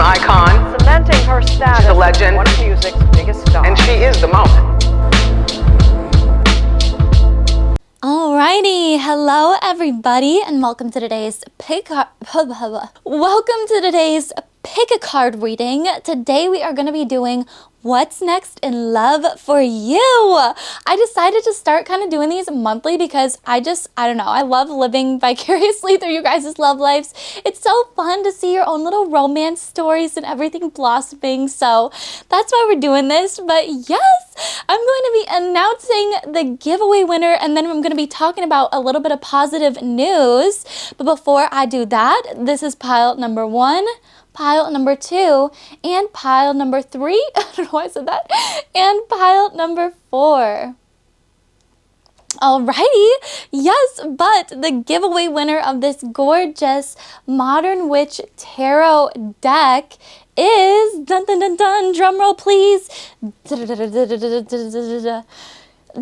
icon. Cementing her status. She's a legend. One of music's biggest stars. And she is the moment. Alrighty, hello everybody, and welcome to today's pick a card reading. Today we are going to be doing What's Next in Love for You. I decided to start kind of doing these monthly because I don't know, I love living vicariously through you guys' love lives. It's so fun to see your own little romance stories and everything blossoming, so that's why we're doing this. But yes, I'm going to be announcing the giveaway winner, and then I'm going to be talking about a little bit of positive news. But before I do that, this is pile number 1, pile number 2, and pile number 3. I don't know why I said that. And pile number 4. Alrighty, yes, but the giveaway winner of this gorgeous Modern Witch Tarot deck is, dun dun dun dun, drum roll please,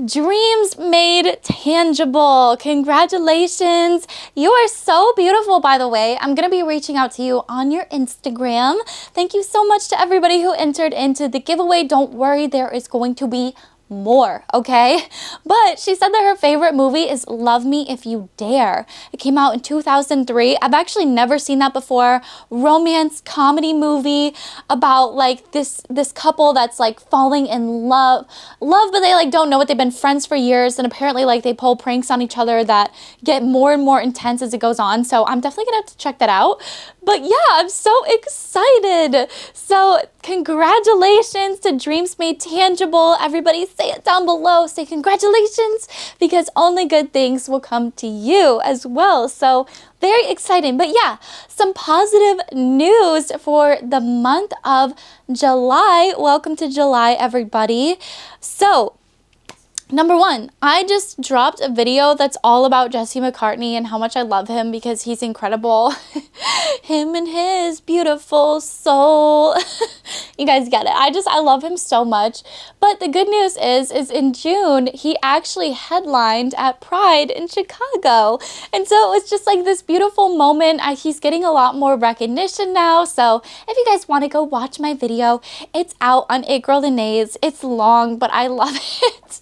Dreams Made Tangible. Congratulations. You are so beautiful, by the way. I'm going to be reaching out to you on your Instagram. Thank you so much to everybody who entered into the giveaway. Don't worry, there is going to be more, okay? But she said that her favorite movie is Love Me If You Dare. It came out in 2003. I've actually never seen that before. Romance comedy movie about like this couple that's like falling in love, but they like don't know it. They've been friends for years, and apparently like they pull pranks on each other that get more and more intense as it goes on. So I'm definitely gonna have to check that out. But yeah, I'm so excited. So congratulations to Dreams Made Tangible. Everybody say it down below. Say congratulations, because only good things will come to you as well. So very exciting. But yeah, some positive news for the month of July. Welcome to July, everybody. So number 1, I just dropped a video that's all about Jesse McCartney and how much I love him because he's incredible. Him and his beautiful soul. You guys get it. I love him so much. But the good news is in June, he actually headlined at Pride in Chicago. And so it's just like this beautiful moment. He's getting a lot more recognition now. So if you guys want to go watch my video, it's out on It Girl Danae's. It's long, but I love it.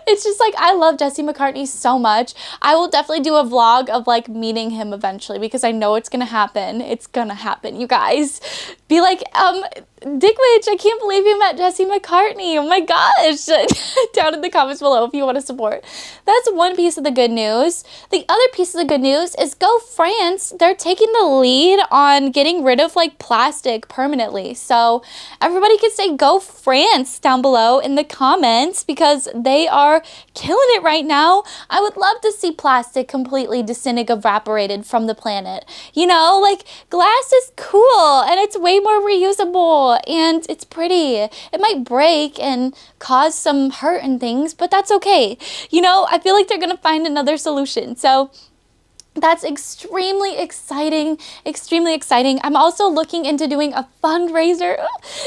It's just like, I love Jesse McCartney so much. I will definitely do a vlog of like meeting him eventually because I know it's gonna happen. It's gonna happen, you guys. Be like, Dick Witch, I can't believe you met Jesse McCartney. Oh my gosh. Down in the comments below if you want to support. That's one piece of the good news. The other piece of the good news is Go France. They're taking the lead on getting rid of like plastic permanently. So everybody can say Go France down below in the comments because they are killing it right now. I would love to see plastic completely disintegrated from the planet. You know, like glass is cool and it's way more reusable. And it's pretty. It might break and cause some hurt and things, but that's okay. You know, I feel like they're gonna find another solution. So that's extremely exciting, extremely exciting. I'm also looking into doing a fundraiser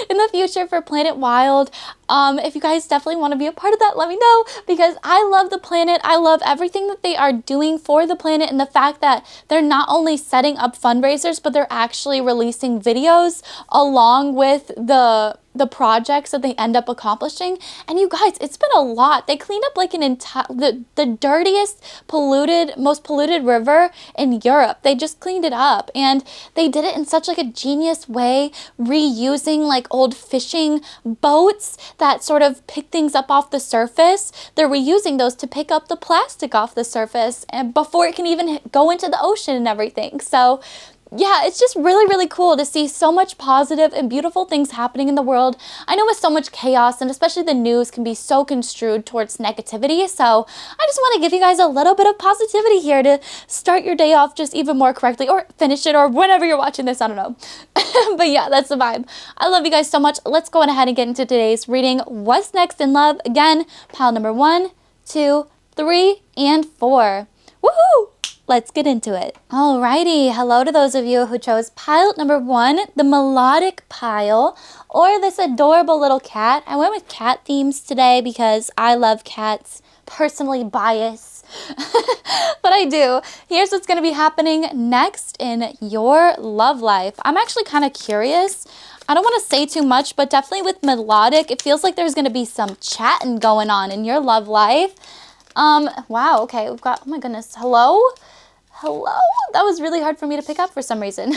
in the future for Planet Wild. If you guys definitely want to be a part of that, let me know, because I love the planet. I love everything that they are doing for the planet, and the fact that they're not only setting up fundraisers, but they're actually releasing videos along with the projects that they end up accomplishing. And you guys, it's been a lot. They cleaned up like an entire, the dirtiest, most polluted river in Europe. They just cleaned it up, and they did it in such like a genius way, reusing like old fishing boats that sort of pick things up off the surface. They're reusing those to pick up the plastic off the surface and before it can even go into the ocean and everything. So yeah, it's just really, really cool to see so much positive and beautiful things happening in the world. I know with so much chaos, and especially the news can be so construed towards negativity. So I just want to give you guys a little bit of positivity here to start your day off just even more correctly, or finish it, or whenever you're watching this, I don't know. But yeah, that's the vibe. I love you guys so much. Let's go ahead and get into today's reading. What's next in love? Again, pile number 1, 2, 3, and 4. Woohoo! Let's get into it. Alrighty, hello to those of you who chose pile number 1, the melodic pile, or this adorable little cat. I went with cat themes today because I love cats personally biased, but I do. Here's what's going to be happening next in your love life. I'm actually kind of curious. I don't want to say too much, but definitely with melodic, it feels like there's going to be some chatting going on in your love life. Wow, okay, we've got, oh my goodness, hello? Hello? That was really hard for me to pick up for some reason.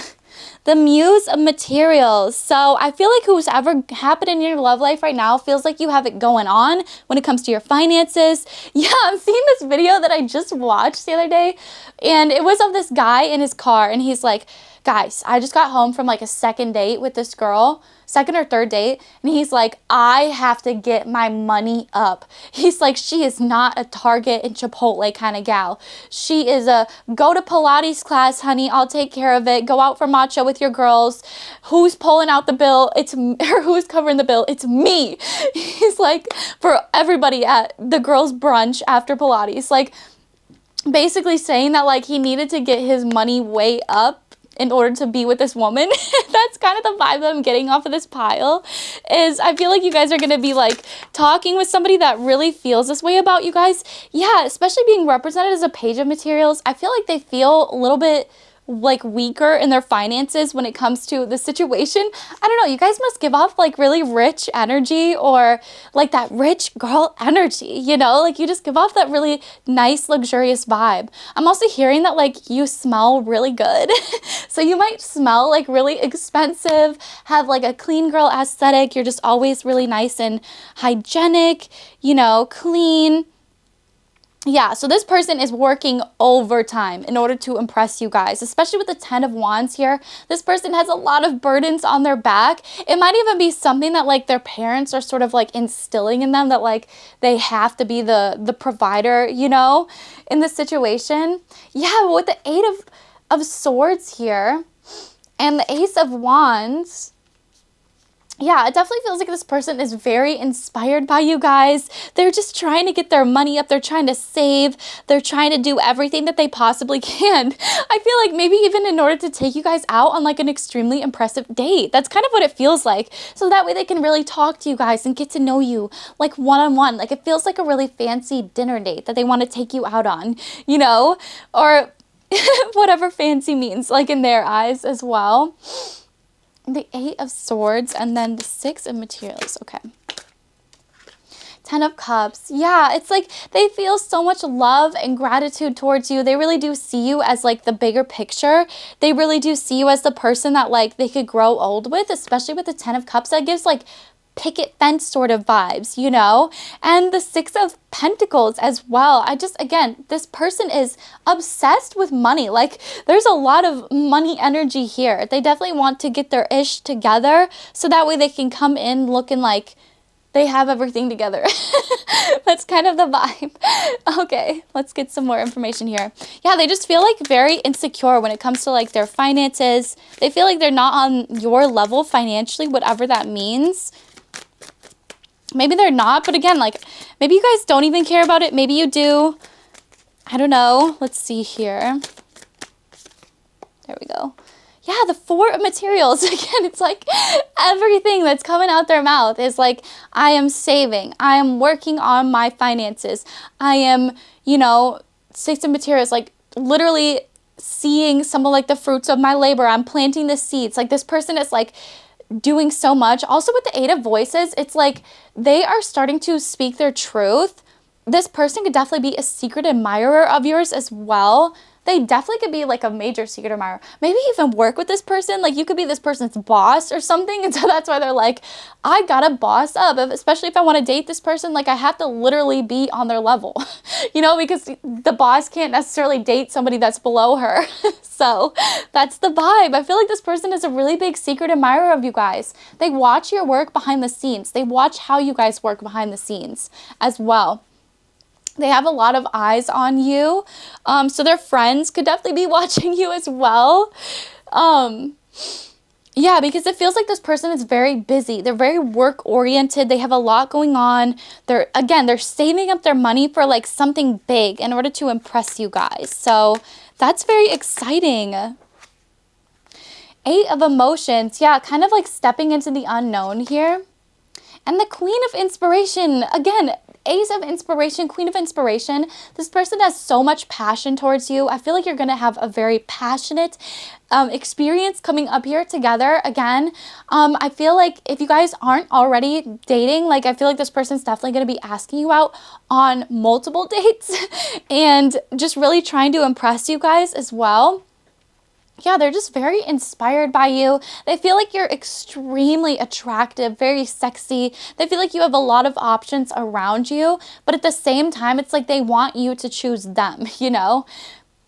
The Muse of Materials. So I feel like who's ever happened in your love life right now feels like you have it going on when it comes to your finances. Yeah, I'm seeing this video that I just watched the other day, and it was of this guy in his car, and he's like, guys, I just got home from like a second date with this girl, second or third date, and he's like, I have to get my money up. He's like, she is not a Target and Chipotle kind of gal. She is a go to Pilates class, honey, I'll take care of it. Go out for matcha with your girls. Who's pulling out the bill? It's or who's covering the bill? It's me. He's like, for everybody at the girls' brunch after Pilates, like basically saying that like he needed to get his money way up in order to be with this woman. That's kind of the vibe that I'm getting off of this pile, is I feel like you guys are going to be like talking with somebody that really feels this way about you guys. Yeah, especially being represented as a page of materials. I feel like they feel a little bit like weaker in their finances when it comes to the situation. I don't know, you guys must give off like really rich energy, or like that rich girl energy, you know, like you just give off that really nice luxurious vibe. I'm also hearing that like you smell really good. So you might smell like really expensive, have like a clean girl aesthetic. You're just always really nice and hygienic, you know, clean. Yeah, so this person is working overtime in order to impress you guys, especially with the 10 of Wands here. This person has a lot of burdens on their back. It might even be something that like their parents are sort of like instilling in them, that like they have to be the provider, you know, in this situation. Yeah, with the 8 of Swords here and the Ace of Wands, yeah, it definitely feels like this person is very inspired by you guys. They're just trying to get their money up. They're trying to save. They're trying to do everything that they possibly can. I feel like maybe even in order to take you guys out on like an extremely impressive date. That's kind of what it feels like. So that way they can really talk to you guys and get to know you like one-on-one. Like it feels like a really fancy dinner date that they want to take you out on, you know, or whatever fancy means, like in their eyes as well. The 8 of Swords and then the 6 of Materials. Okay. 10 of Cups. Yeah, it's like they feel so much love and gratitude towards you. They really do see you as like the bigger picture. They really do see you as the person that like they could grow old with, especially with the 10 of Cups. That gives like picket fence sort of vibes, you know? And the 6 of Pentacles as well. Again, this person is obsessed with money. Like there's a lot of money energy here. They definitely want to get their ish together so that way they can come in looking like they have everything together. That's kind of the vibe. Okay, let's get some more information here. Yeah, they just feel like very insecure when it comes to like their finances. They feel like they're not on your level financially, whatever that means. Maybe they're not, but again, like maybe you guys don't even care about it. Maybe you do. I don't know. Let's see here. There we go. Yeah, the 4 of Materials. Again, it's like everything that's coming out their mouth is like, I am saving. I am working on my finances. I am, you know, 6 of Materials, like literally seeing some of like the fruits of my labor. I'm planting the seeds. Like this person is like doing so much. Also with the 8 of Voices, it's like they are starting to speak their truth. This person could definitely be a secret admirer of yours as well. They definitely could be like a major secret admirer. Maybe even work with this person. Like you could be this person's boss or something. And so that's why they're like, I gotta boss up. Especially if I want to date this person, like I have to literally be on their level, you know, because the boss can't necessarily date somebody that's below her. So that's the vibe. I feel like this person is a really big secret admirer of you guys. They watch your work behind the scenes. They watch how you guys work behind the scenes as well. They have a lot of eyes on you. So their friends could definitely be watching you as well. Yeah, because it feels like this person is very busy. They're very work oriented. They have a lot going on. They're saving up their money for like something big in order to impress you guys. So that's very exciting. 8 of Emotions. Yeah, kind of like stepping into the unknown here. And the Queen of Inspiration. Again, Ace of Inspiration, Queen of Inspiration. This person has so much passion towards you. I feel like you're going to have a very passionate experience coming up here together again. I feel like if you guys aren't already dating, like I feel like this person's definitely going to be asking you out on multiple dates and just really trying to impress you guys as well. Yeah, they're just very inspired by you. They feel like you're extremely attractive, very sexy. They feel like you have a lot of options around you, but at the same time, it's like they want you to choose them, you know?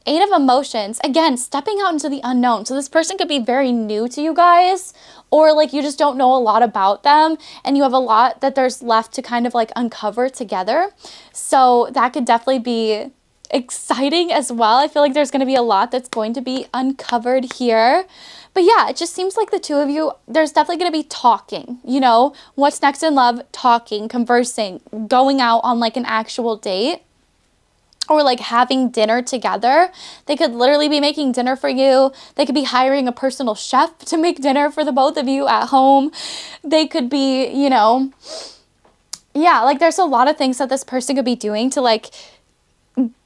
Eight of Emotions, again, stepping out into the unknown. So this person could be very new to you guys, or like you just don't know a lot about them and you have a lot that there's left to kind of like uncover together. So that could definitely be exciting as well. I feel like there's going to be a lot that's going to be uncovered here. But yeah, it just seems like the two of you, there's definitely going to be talking, you know, what's next in love, talking, conversing, going out on like an actual date, or like having dinner together. They could literally be making dinner for you. They could be hiring a personal chef to make dinner for the both of you at home. They could be, you know, yeah, like there's a lot of things that this person could be doing to like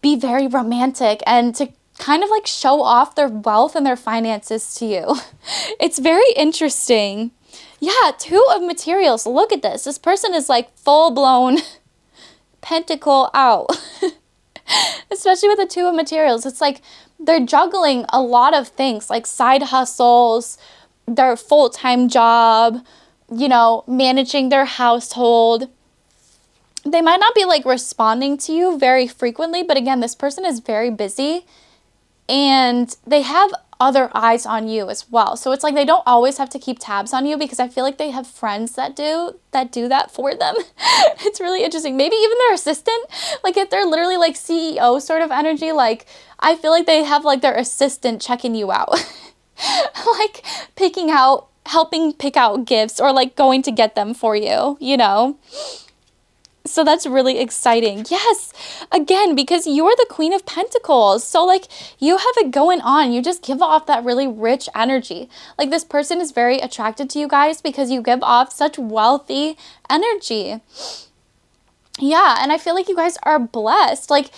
be very romantic and to kind of like show off their wealth and their finances to you. It's very interesting. Yeah, Two of Materials. Look at this. This person is like full-blown pentacle out. Especially with the Two of Materials. It's like they're juggling a lot of things like side hustles, their full-time job, you know, managing their household. They might not be like responding to you very frequently, but again, this person is very busy and they have other eyes on you as well. So it's like they don't always have to keep tabs on you because I feel like they have friends that do that for them. It's really interesting. Maybe even their assistant, like if they're literally like CEO sort of energy, like I feel like they have like their assistant checking you out. Like helping pick out gifts or like going to get them for you, you know? So that's really exciting. Yes, again, because you're the Queen of Pentacles. So like you have it going on. You just give off that really rich energy. Like this person is very attracted to you guys because you give off such wealthy energy. Yeah, and I feel like you guys are blessed. Like,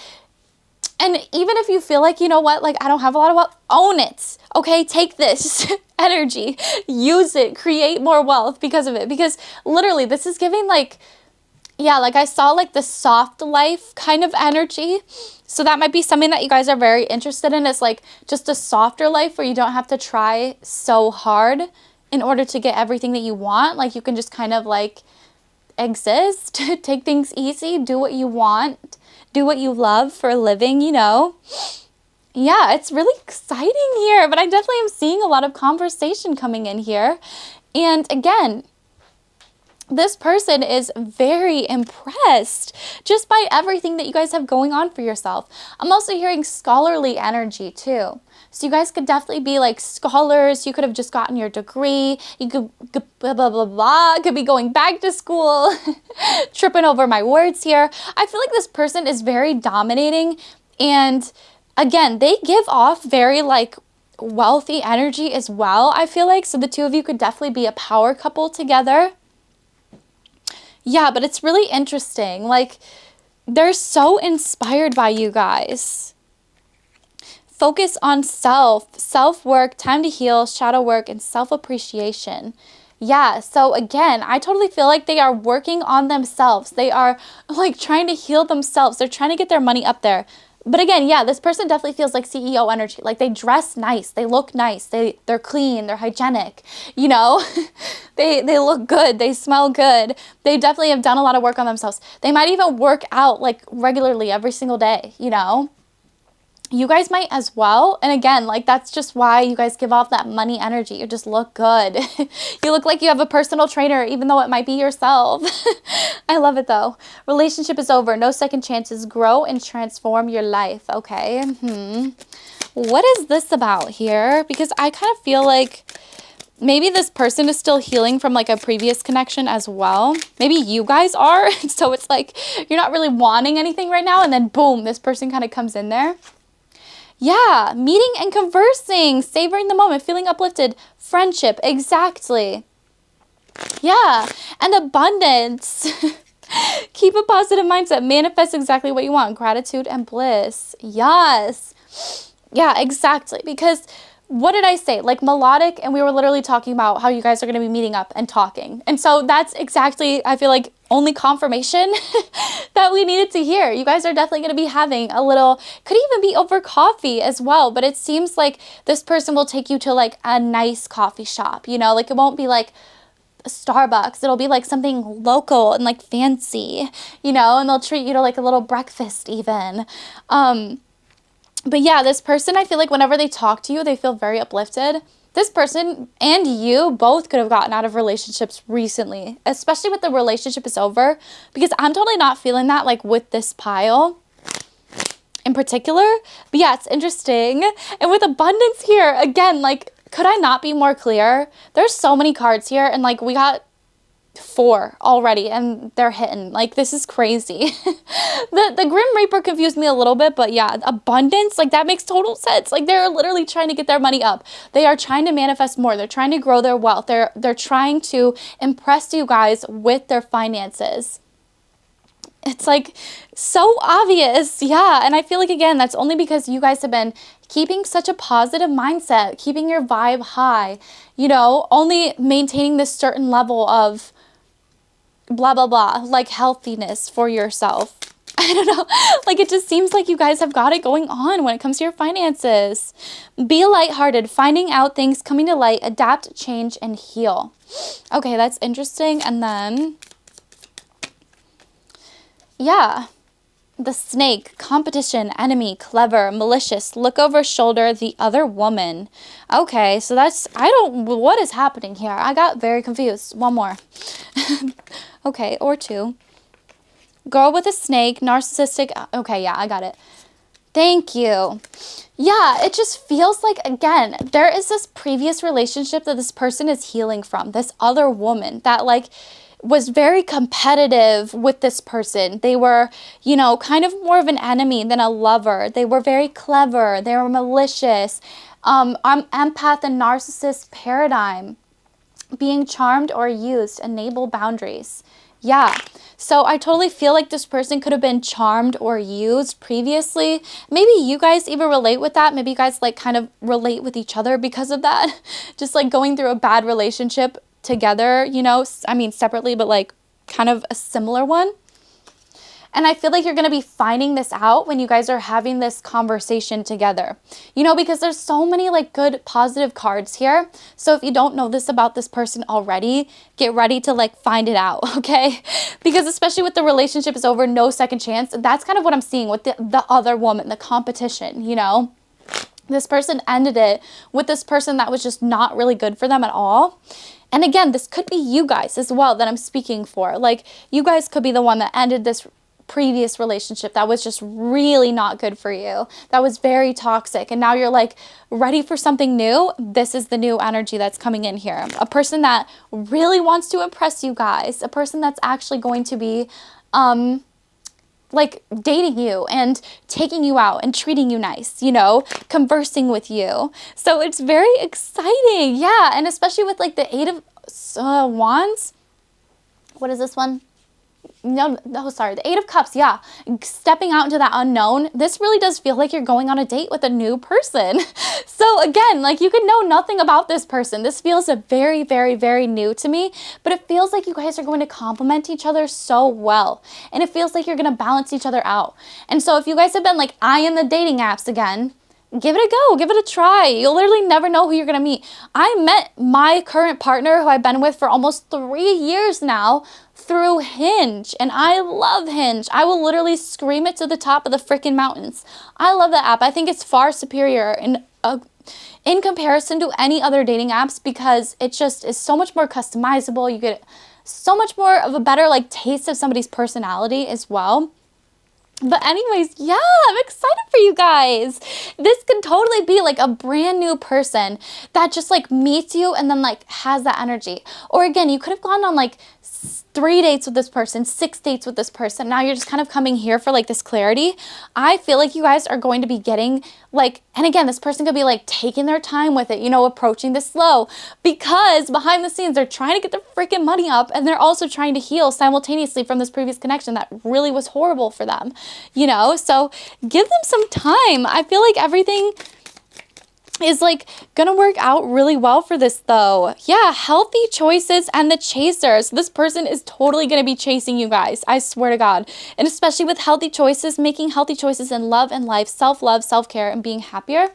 and even if you feel like, you know what, like I don't have a lot of wealth, own it. Okay, take this energy, use it, create more wealth because of it. Because literally this is giving like, yeah, like I saw like the soft life kind of energy. So that might be something that you guys are very interested in. It's like just a softer life where you don't have to try so hard in order to get everything that you want. Like you can just kind of like exist, take things easy, do what you want, do what you love for a living, you know. Yeah, it's really exciting here, but I definitely am seeing a lot of conversation coming in here. And again, this person is very impressed just by everything that you guys have going on for yourself. I'm also hearing scholarly energy too. So you guys could definitely be like scholars. You could have just gotten your degree. You could blah, blah, blah, blah. Could be going back to school. Tripping over my words here. I feel like this person is very dominating. And again, they give off very like wealthy energy as well, I feel like. So the two of you could definitely be a power couple together. Yeah, but it's really interesting. Like, they're so inspired by you guys. Focus on self-work, time to heal, shadow work, and self-appreciation. Yeah, so again, I totally feel like they are working on themselves. They are like trying to heal themselves. They're trying to get their money up there. But again, yeah, this person definitely feels like CEO energy. Like they dress nice, they look nice, they're clean, they're hygienic, you know? they look good, they smell good. They definitely have done a lot of work on themselves. They might even work out like regularly every single day, you know? You guys might as well. And again, like that's just why you guys give off that money energy. You just look good. You look like you have a personal trainer, even though it might be yourself. I love it though. Relationship is over. No second chances. Grow and transform your life. Okay. What is this about here? Because I kind of feel like maybe this person is still healing from like a previous connection as well. Maybe you guys are. So it's like you're not really wanting anything right now. And then boom, this person kind of comes in there. Yeah, meeting and conversing, savoring the moment, feeling uplifted, friendship, exactly. Yeah, and abundance. Keep a positive mindset. Manifest exactly what you want. Gratitude and bliss. Yes. Yeah, exactly. Because what did I say? Like melodic, and we were literally talking about how you guys are going to be meeting up and talking. And so that's exactly, I feel like, only confirmation that we needed to hear. You guys are definitely going to be having a little, could even be over coffee as well, but it seems like this person will take you to like a nice coffee shop, you know, like it won't be like Starbucks. It'll be like something local and like fancy, you know, and they'll treat you to like a little breakfast even. But yeah, this person, I feel like whenever they talk to you, they feel very uplifted. This person and you both could have gotten out of relationships recently, especially with the relationship is over, because I'm totally not feeling that like with this pile in particular. But yeah, it's interesting. And with abundance here, again, like, could I not be more clear? There's so many cards here, and like we got 4 already and they're hitting. Like, this is crazy. The Grim Reaper confused me a little bit, but yeah, abundance, like that makes total sense. Like they're literally trying to get their money up. They are trying to manifest more. They're trying to grow their wealth. They're trying to impress you guys with their finances. It's like so obvious. Yeah. And I feel like, again, that's only because you guys have been keeping such a positive mindset, keeping your vibe high, you know, only maintaining this certain level of blah, blah, blah, like healthiness for yourself. I don't know. Like, it just seems like you guys have got it going on when it comes to your finances. Be lighthearted, finding out things, coming to light, adapt, change, and heal. Okay, that's interesting. And then, yeah, the snake, competition, enemy, clever, malicious, look over shoulder, the other woman. Okay, so that's, what is happening here? I got very confused. One more. Okay, or 2. Girl with a snake, narcissistic. Okay, yeah, I got it. Thank you. Yeah, it just feels like, again, there is this previous relationship that this person is healing from. This other woman that, like, was very competitive with this person. They were, you know, kind of more of an enemy than a lover. They were very clever. They were malicious. Empath and narcissist paradigm. Being charmed or used, enable boundaries. Yeah, so I totally feel like this person could have been charmed or used previously. Maybe you guys even relate with that. Maybe you guys like kind of relate with each other because of that. Just like going through a bad relationship together, you know, I mean separately, but like kind of a similar one. And I feel like you're going to be finding this out when you guys are having this conversation together, you know, because there's so many like good positive cards here. So if you don't know this about this person already, get ready to like find it out, okay? Because especially with the relationship is over, no second chance. That's kind of what I'm seeing with the other woman, the competition, you know? This person ended it with this person that was just not really good for them at all. And again, this could be you guys as well that I'm speaking for. Like, you guys could be the one that ended this previous relationship that was just really not good for you, that was very toxic, and now you're like ready for something new. This is the new energy that's coming in here. A person that really wants to impress you guys, a person that's actually going to be like dating you and taking you out and treating you nice, you know, conversing with you. So it's very exciting. Yeah, and especially with like the 8 of Wands. What is this one? No, sorry, the 8 of Cups, yeah. Stepping out into that unknown, this really does feel like you're going on a date with a new person. So again, like you could know nothing about this person. This feels a very, very, very new to me, but it feels like you guys are going to complement each other so well. And it feels like you're going to balance each other out. And so if you guys have been like eyeing the dating apps again, give it a go, give it a try. You'll literally never know who you're going to meet. I met my current partner who I've been with for almost 3 years now through Hinge, and I love Hinge. I will literally scream it to the top of the freaking mountains. I love that app. I think it's far superior in comparison to any other dating apps because it just is so much more customizable. You get so much more of a better like taste of somebody's personality as well. But anyways, yeah, I'm excited for you guys. This could totally be like a brand new person that just like meets you and then like has that energy. Or again, you could have gone on like 3 dates with this person, 6 dates with this person. Now you're just kind of coming here for like this clarity. I feel like you guys are going to be getting like, and again, this person could be like taking their time with it, you know, approaching this slow, because behind the scenes, they're trying to get their freaking money up, and they're also trying to heal simultaneously from this previous connection that really was horrible for them, you know? So give them some time. I feel like everything is like gonna work out really well for this though. Yeah, healthy choices and the chasers. This person is totally gonna be chasing you guys. I swear to God. And especially with healthy choices, making healthy choices in love and life, self-love, self-care, and being happier.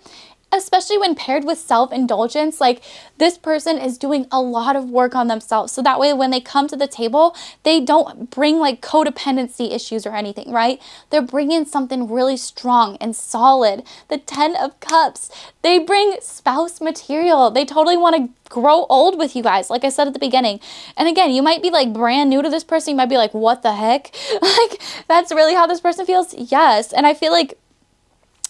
Especially when paired with self-indulgence, like this person is doing a lot of work on themselves. So that way when they come to the table, they don't bring like codependency issues or anything, right? They're bringing something really strong and solid. The 10 of Cups, they bring spouse material. They totally want to grow old with you guys, like I said at the beginning. And again, you might be like brand new to this person. You might be like, what the heck? Like, that's really how this person feels? Yes. And I feel like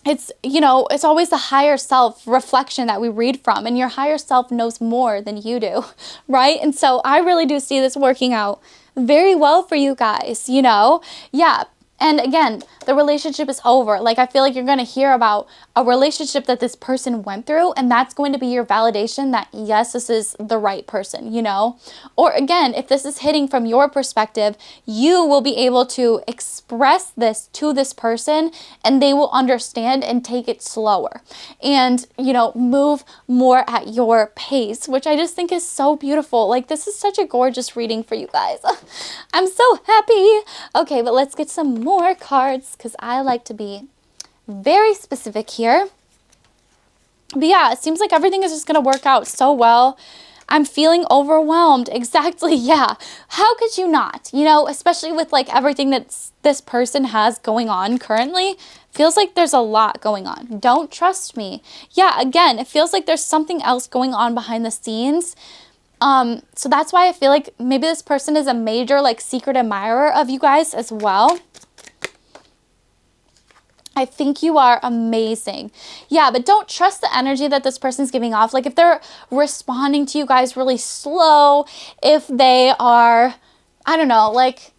it's, you know, it's always the higher self reflection that we read from, and your higher self knows more than you do, right? And so I really do see this working out very well for you guys, you know? Yeah. And again, the relationship is over. Like, I feel like you're going to hear about a relationship that this person went through, and that's going to be your validation that, yes, this is the right person, you know? Or again, if this is hitting from your perspective, you will be able to express this to this person, and they will understand and take it slower and, you know, move more at your pace, which I just think is so beautiful. Like, this is such a gorgeous reading for you guys. I'm so happy. Okay, but let's get some more cards, because I like to be very specific here. But yeah, it seems like everything is just going to work out so well. I'm feeling overwhelmed. Exactly. Yeah. How could you not? You know, especially with like everything that this person has going on currently, feels like there's a lot going on. Don't trust me. Yeah. Again, it feels like there's something else going on behind the scenes. So that's why I feel like maybe this person is a major like secret admirer of you guys as well. I think you are amazing. Yeah, but don't trust the energy that this person's giving off. Like, if they're responding to you guys really slow, if they are, I don't know, like,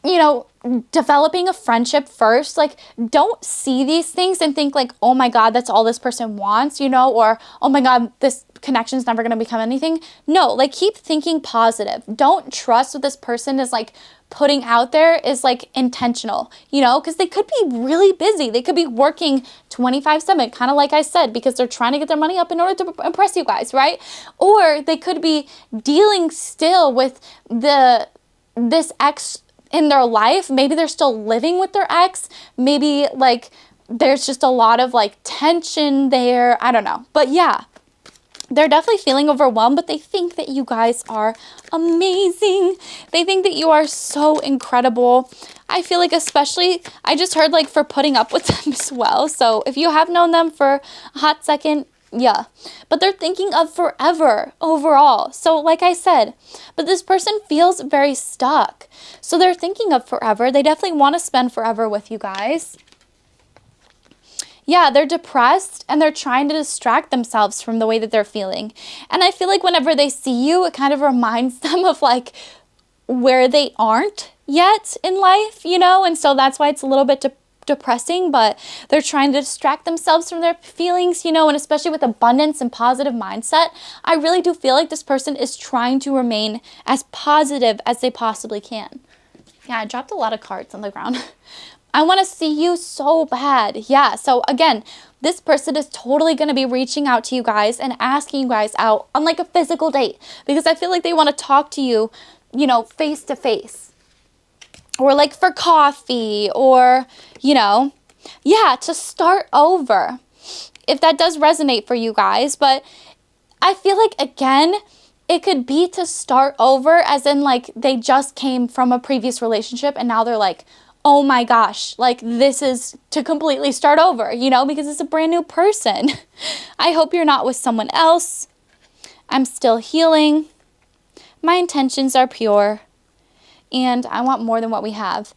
you know, developing a friendship first, like, don't see these things and think like, oh my God, that's all this person wants, you know, or oh my God, this connection is never going to become anything. No, like, keep thinking positive. Don't trust what this person is like putting out there is like intentional, you know, because they could be really busy. They could be working 24/7, kind of like I said, because they're trying to get their money up in order to impress you guys, right? Or they could be dealing still with this ex in their life. Maybe they're still living with their ex. Maybe like there's just a lot of like tension there. I don't know. But yeah, they're definitely feeling overwhelmed, but they think that you guys are amazing. They think that you are so incredible. I feel like, especially, I just heard like for putting up with them as well. So if you have known them for a hot second, yeah, but they're thinking of forever overall. So like I said, but this person feels very stuck. So they're thinking of forever. They definitely want to spend forever with you guys. Yeah, they're depressed and they're trying to distract themselves from the way that they're feeling. And I feel like whenever they see you, it kind of reminds them of like where they aren't yet in life, you know? And so that's why it's a little bit depressing, but they're trying to distract themselves from their feelings, you know, and especially with abundance and positive mindset, I really do feel like this person is trying to remain as positive as they possibly can. Yeah, I dropped a lot of cards on the ground. I want to see you so bad. Yeah, so again, this person is totally going to be reaching out to you guys and asking you guys out on like a physical date, because I feel like they want to talk to you, you know, face to face, or like for coffee, or, you know, yeah, to start over, if that does resonate for you guys. But I feel like, again, it could be to start over as in like they just came from a previous relationship and now they're like, oh my gosh, like this is to completely start over, you know, because it's a brand new person. I hope you're not with someone else. I'm still healing. My intentions are pure, and I want more than what we have.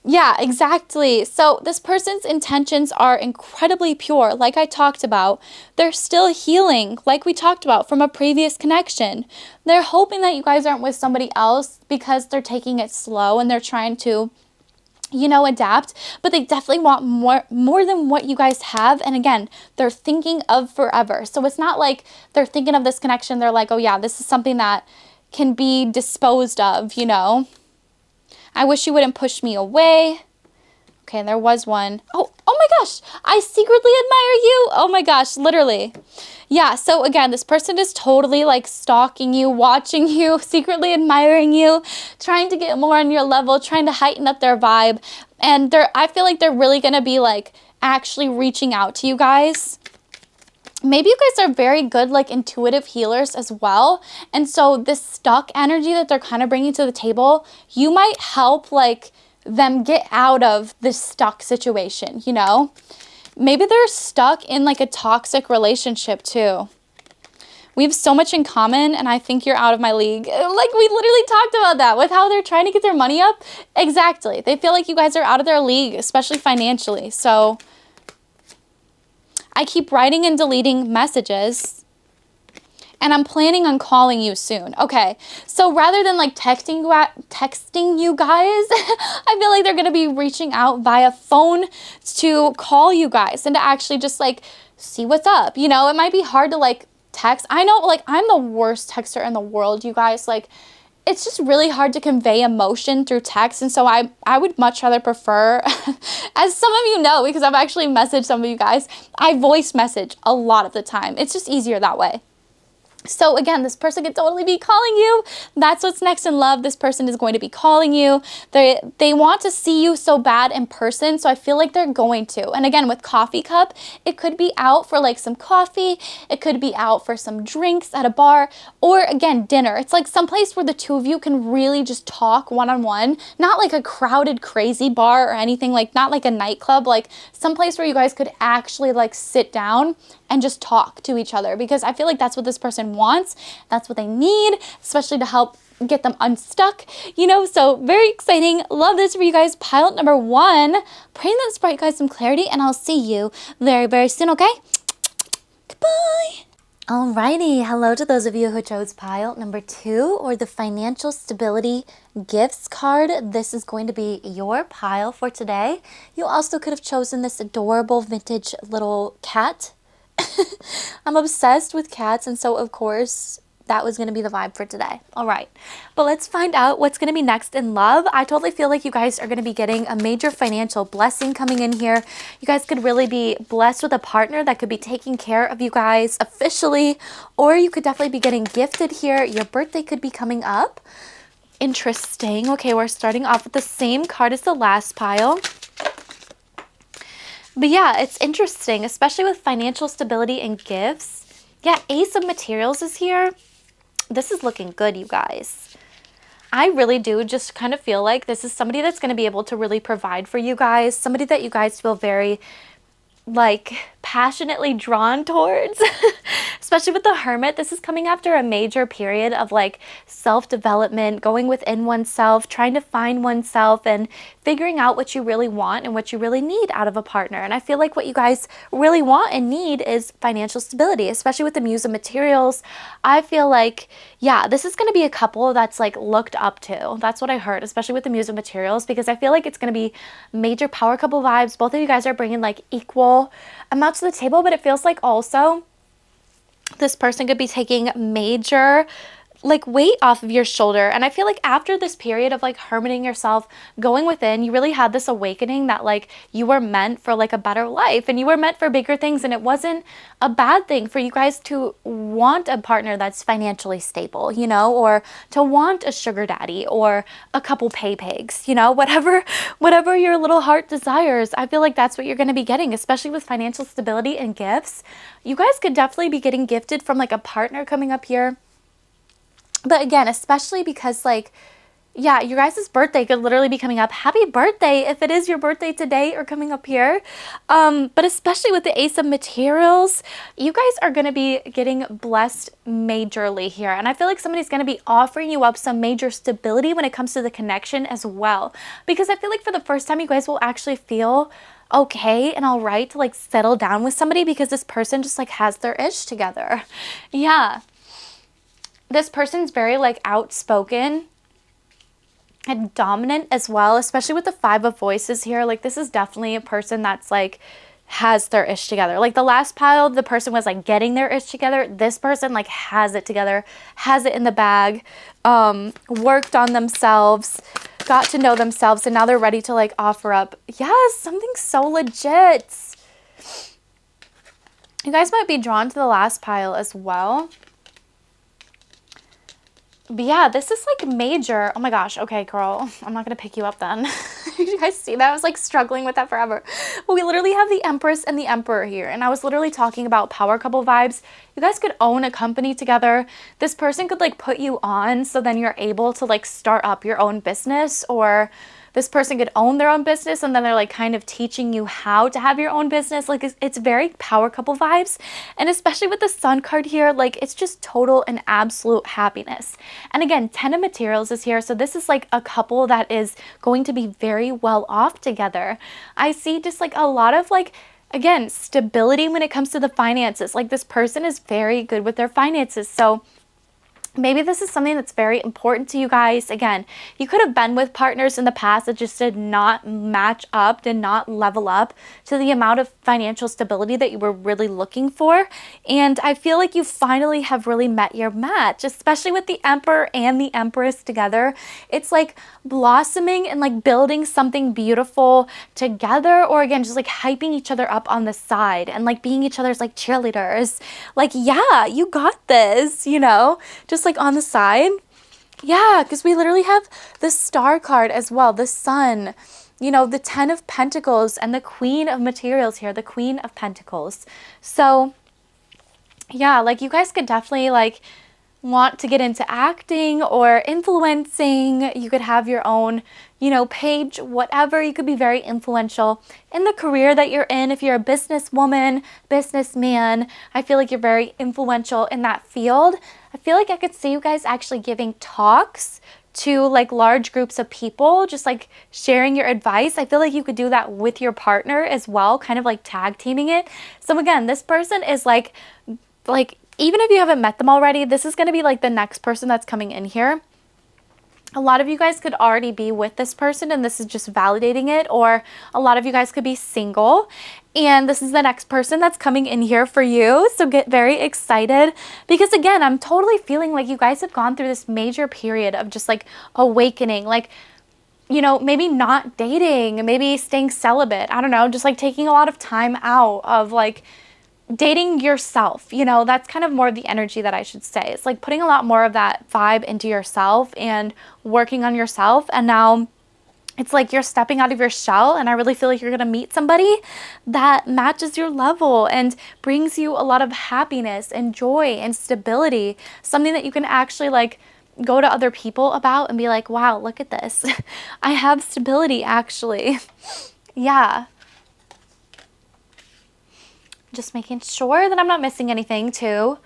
Yeah, exactly. So this person's intentions are incredibly pure. Like I talked about, they're still healing, like we talked about from a previous connection. They're hoping that you guys aren't with somebody else because they're taking it slow and they're trying to, adapt, but they definitely want more than what you guys have. And again, they're thinking of forever. So it's not like they're thinking of this connection. They're like, oh yeah, this is something that can be disposed of. I wish you wouldn't push me away. Okay, there was one. Oh my gosh, I secretly admire you. Oh my gosh, literally. Yeah, so again, this person is totally like stalking you, watching you, secretly admiring you, trying to get more on your level, trying to heighten up their vibe. And I feel like they're really gonna be like actually reaching out to you guys. Maybe you guys are very good like intuitive healers as well. And so this stuck energy that they're kind of bringing to the table, you might help like them get out of this stuck situation. Maybe they're stuck in like a toxic relationship too. We have so much in common and I think you're out of my league. Like we literally talked about that with how they're trying to get their money up. Exactly. They feel like you guys are out of their league, especially financially. So I keep writing and deleting messages. And I'm planning on calling you soon. Okay, so rather than like texting you guys, I feel like they're gonna be reaching out via phone to call you guys and to actually just like see what's up. It might be hard to like text. I know like I'm the worst texter in the world, you guys. Like it's just really hard to convey emotion through text. And so I would much rather prefer, as some of you know, because I've actually messaged some of you guys, I voice message a lot of the time. It's just easier that way. So again, this person could totally be calling you. That's what's next in love. This person is going to be calling you. They want to see you so bad in person, so I feel like they're going to. And again, with coffee cup, it could be out for like some coffee. It could be out for some drinks at a bar, or again, dinner. It's like someplace where the two of you can really just talk one-on-one, not like a crowded, crazy bar or anything, like not like a nightclub, like someplace where you guys could actually like sit down and just talk to each other, because I feel like that's what this person wants. That's what they need, especially to help get them unstuck, so very exciting. Love this for you guys. Pilot number 1. Praying that this brought you guys some clarity, and I'll see you very, very soon, okay? Goodbye. Alrighty, hello to those of you who chose pile number 2, or the financial stability gifts card. This is going to be your pile for today. You also could have chosen this adorable vintage little cat. I'm obsessed with cats, and so of course that was going to be the vibe for today. All right, but let's find out what's going to be next in love. I totally feel like you guys are going to be getting a major financial blessing coming in here. You guys could really be blessed with a partner that could be taking care of you guys officially, or you could definitely be getting gifted here. Your birthday could be coming up. Interesting. Okay, we're starting off with the same card as the last pile. But yeah, it's interesting, especially with financial stability and gifts. Yeah, Ace of Materials is here. This is looking good, you guys. I really do just kind of feel like this is somebody that's going to be able to really provide for you guys. Somebody that you guys feel very like passionately drawn towards, especially with the Hermit. This is coming after a major period of like self-development, going within oneself, trying to find oneself and figuring out what you really want and what you really need out of a partner. And I feel like what you guys really want and need is financial stability, especially with the Muse of Materials. I feel like, yeah, this is going to be a couple that's like looked up to. That's what I heard, especially with the Muse of Materials, because I feel like it's going to be major power couple vibes. Both of you guys are bringing like equal amounts to the table, but it feels like also this person could be taking major like weight off of your shoulder. And I feel like after this period of like hermiting yourself, going within, you really had this awakening that like you were meant for like a better life and you were meant for bigger things. And it wasn't a bad thing for you guys to want a partner that's financially stable, or to want a sugar daddy or a couple pay pigs, whatever your little heart desires. I feel like that's what you're going to be getting, especially with financial stability and gifts. You guys could definitely be getting gifted from like a partner coming up here. But again, especially because like Yeah, your guys' birthday could literally be coming up. Happy birthday if it is your birthday today or coming up here. But especially with the Ace of Materials, you guys are going to be getting blessed majorly here. And I feel like somebody's going to be offering you up some major stability when it comes to the connection as well. Because I feel like for the first time, you guys will actually feel okay and all right to like settle down with somebody because this person just like has their ish together. Yeah. This person's very like outspoken and dominant as well, especially with the Five of Voices here. Like this is definitely a person that's like has their ish together. Like the last pile, the person was like getting their ish together. This person like has it together, has it in the bag, worked on themselves, got to know themselves, and now they're ready to like offer up, yes, something so legit. You guys might be drawn to the last pile as well. But yeah, this is like major. Oh my gosh. Okay, girl. I'm not going to pick you up then. You guys see that? I was like struggling with that forever. But we literally have the Empress and the Emperor here. And I was literally talking about power couple vibes. You guys could own a company together. This person could like put you on so then you're able to like start up your own business, or this person could own their own business and then they're like kind of teaching you how to have your own business. Like it's very power couple vibes. And especially with the Sun card here, like it's just total and absolute happiness. And again, 10 of Materials is here. So this is like a couple that is going to be very well off together. I see just like a lot of like, again, stability when it comes to the finances. Like this person is very good with their finances. So maybe this is something that's very important to you guys. Again, you could have been with partners in the past that just did not match up, did not level up to the amount of financial stability that you were really looking for. And I feel like you finally have really met your match, especially with the Emperor and the Empress together. It's like blossoming and like building something beautiful together, or again, just like hyping each other up on the side and like being each other's like cheerleaders. Like, yeah, you got this, you know, just like on the side. Yeah, because we literally have the Star card as well, the Sun, you know, the 10 of Pentacles and the Queen of Materials here, the Queen of Pentacles. So yeah, like you guys could definitely like want to get into acting or influencing. You could have your own, you know, page, whatever. You could be very influential in the career that you're in. If you're a businesswoman, businessman, I feel like you're very influential in that field. I feel like I could see you guys actually giving talks to like large groups of people, just like sharing your advice. I feel like you could do that with your partner as well, kind of like tag teaming it. So again, this person is like even if you haven't met them already, this is going to be like the next person that's coming in here. A lot of you guys could already be with this person and this is just validating it, or a lot of you guys could be single and this is the next person that's coming in here for you. So get very excited, because again, I'm totally feeling like you guys have gone through this major period of just like awakening, like, you know, maybe not dating, maybe staying celibate. I don't know, just like taking a lot of time out of like dating yourself. You know, that's kind of more the energy that I should say. It's like putting a lot more of that vibe into yourself and working on yourself. And now it's like you're stepping out of your shell, and I really feel like you're going to meet somebody that matches your level and brings you a lot of happiness and joy and stability, something that you can actually like go to other people about and be like, wow, look at this. I have stability actually. Yeah. Just making sure that I'm not missing anything too.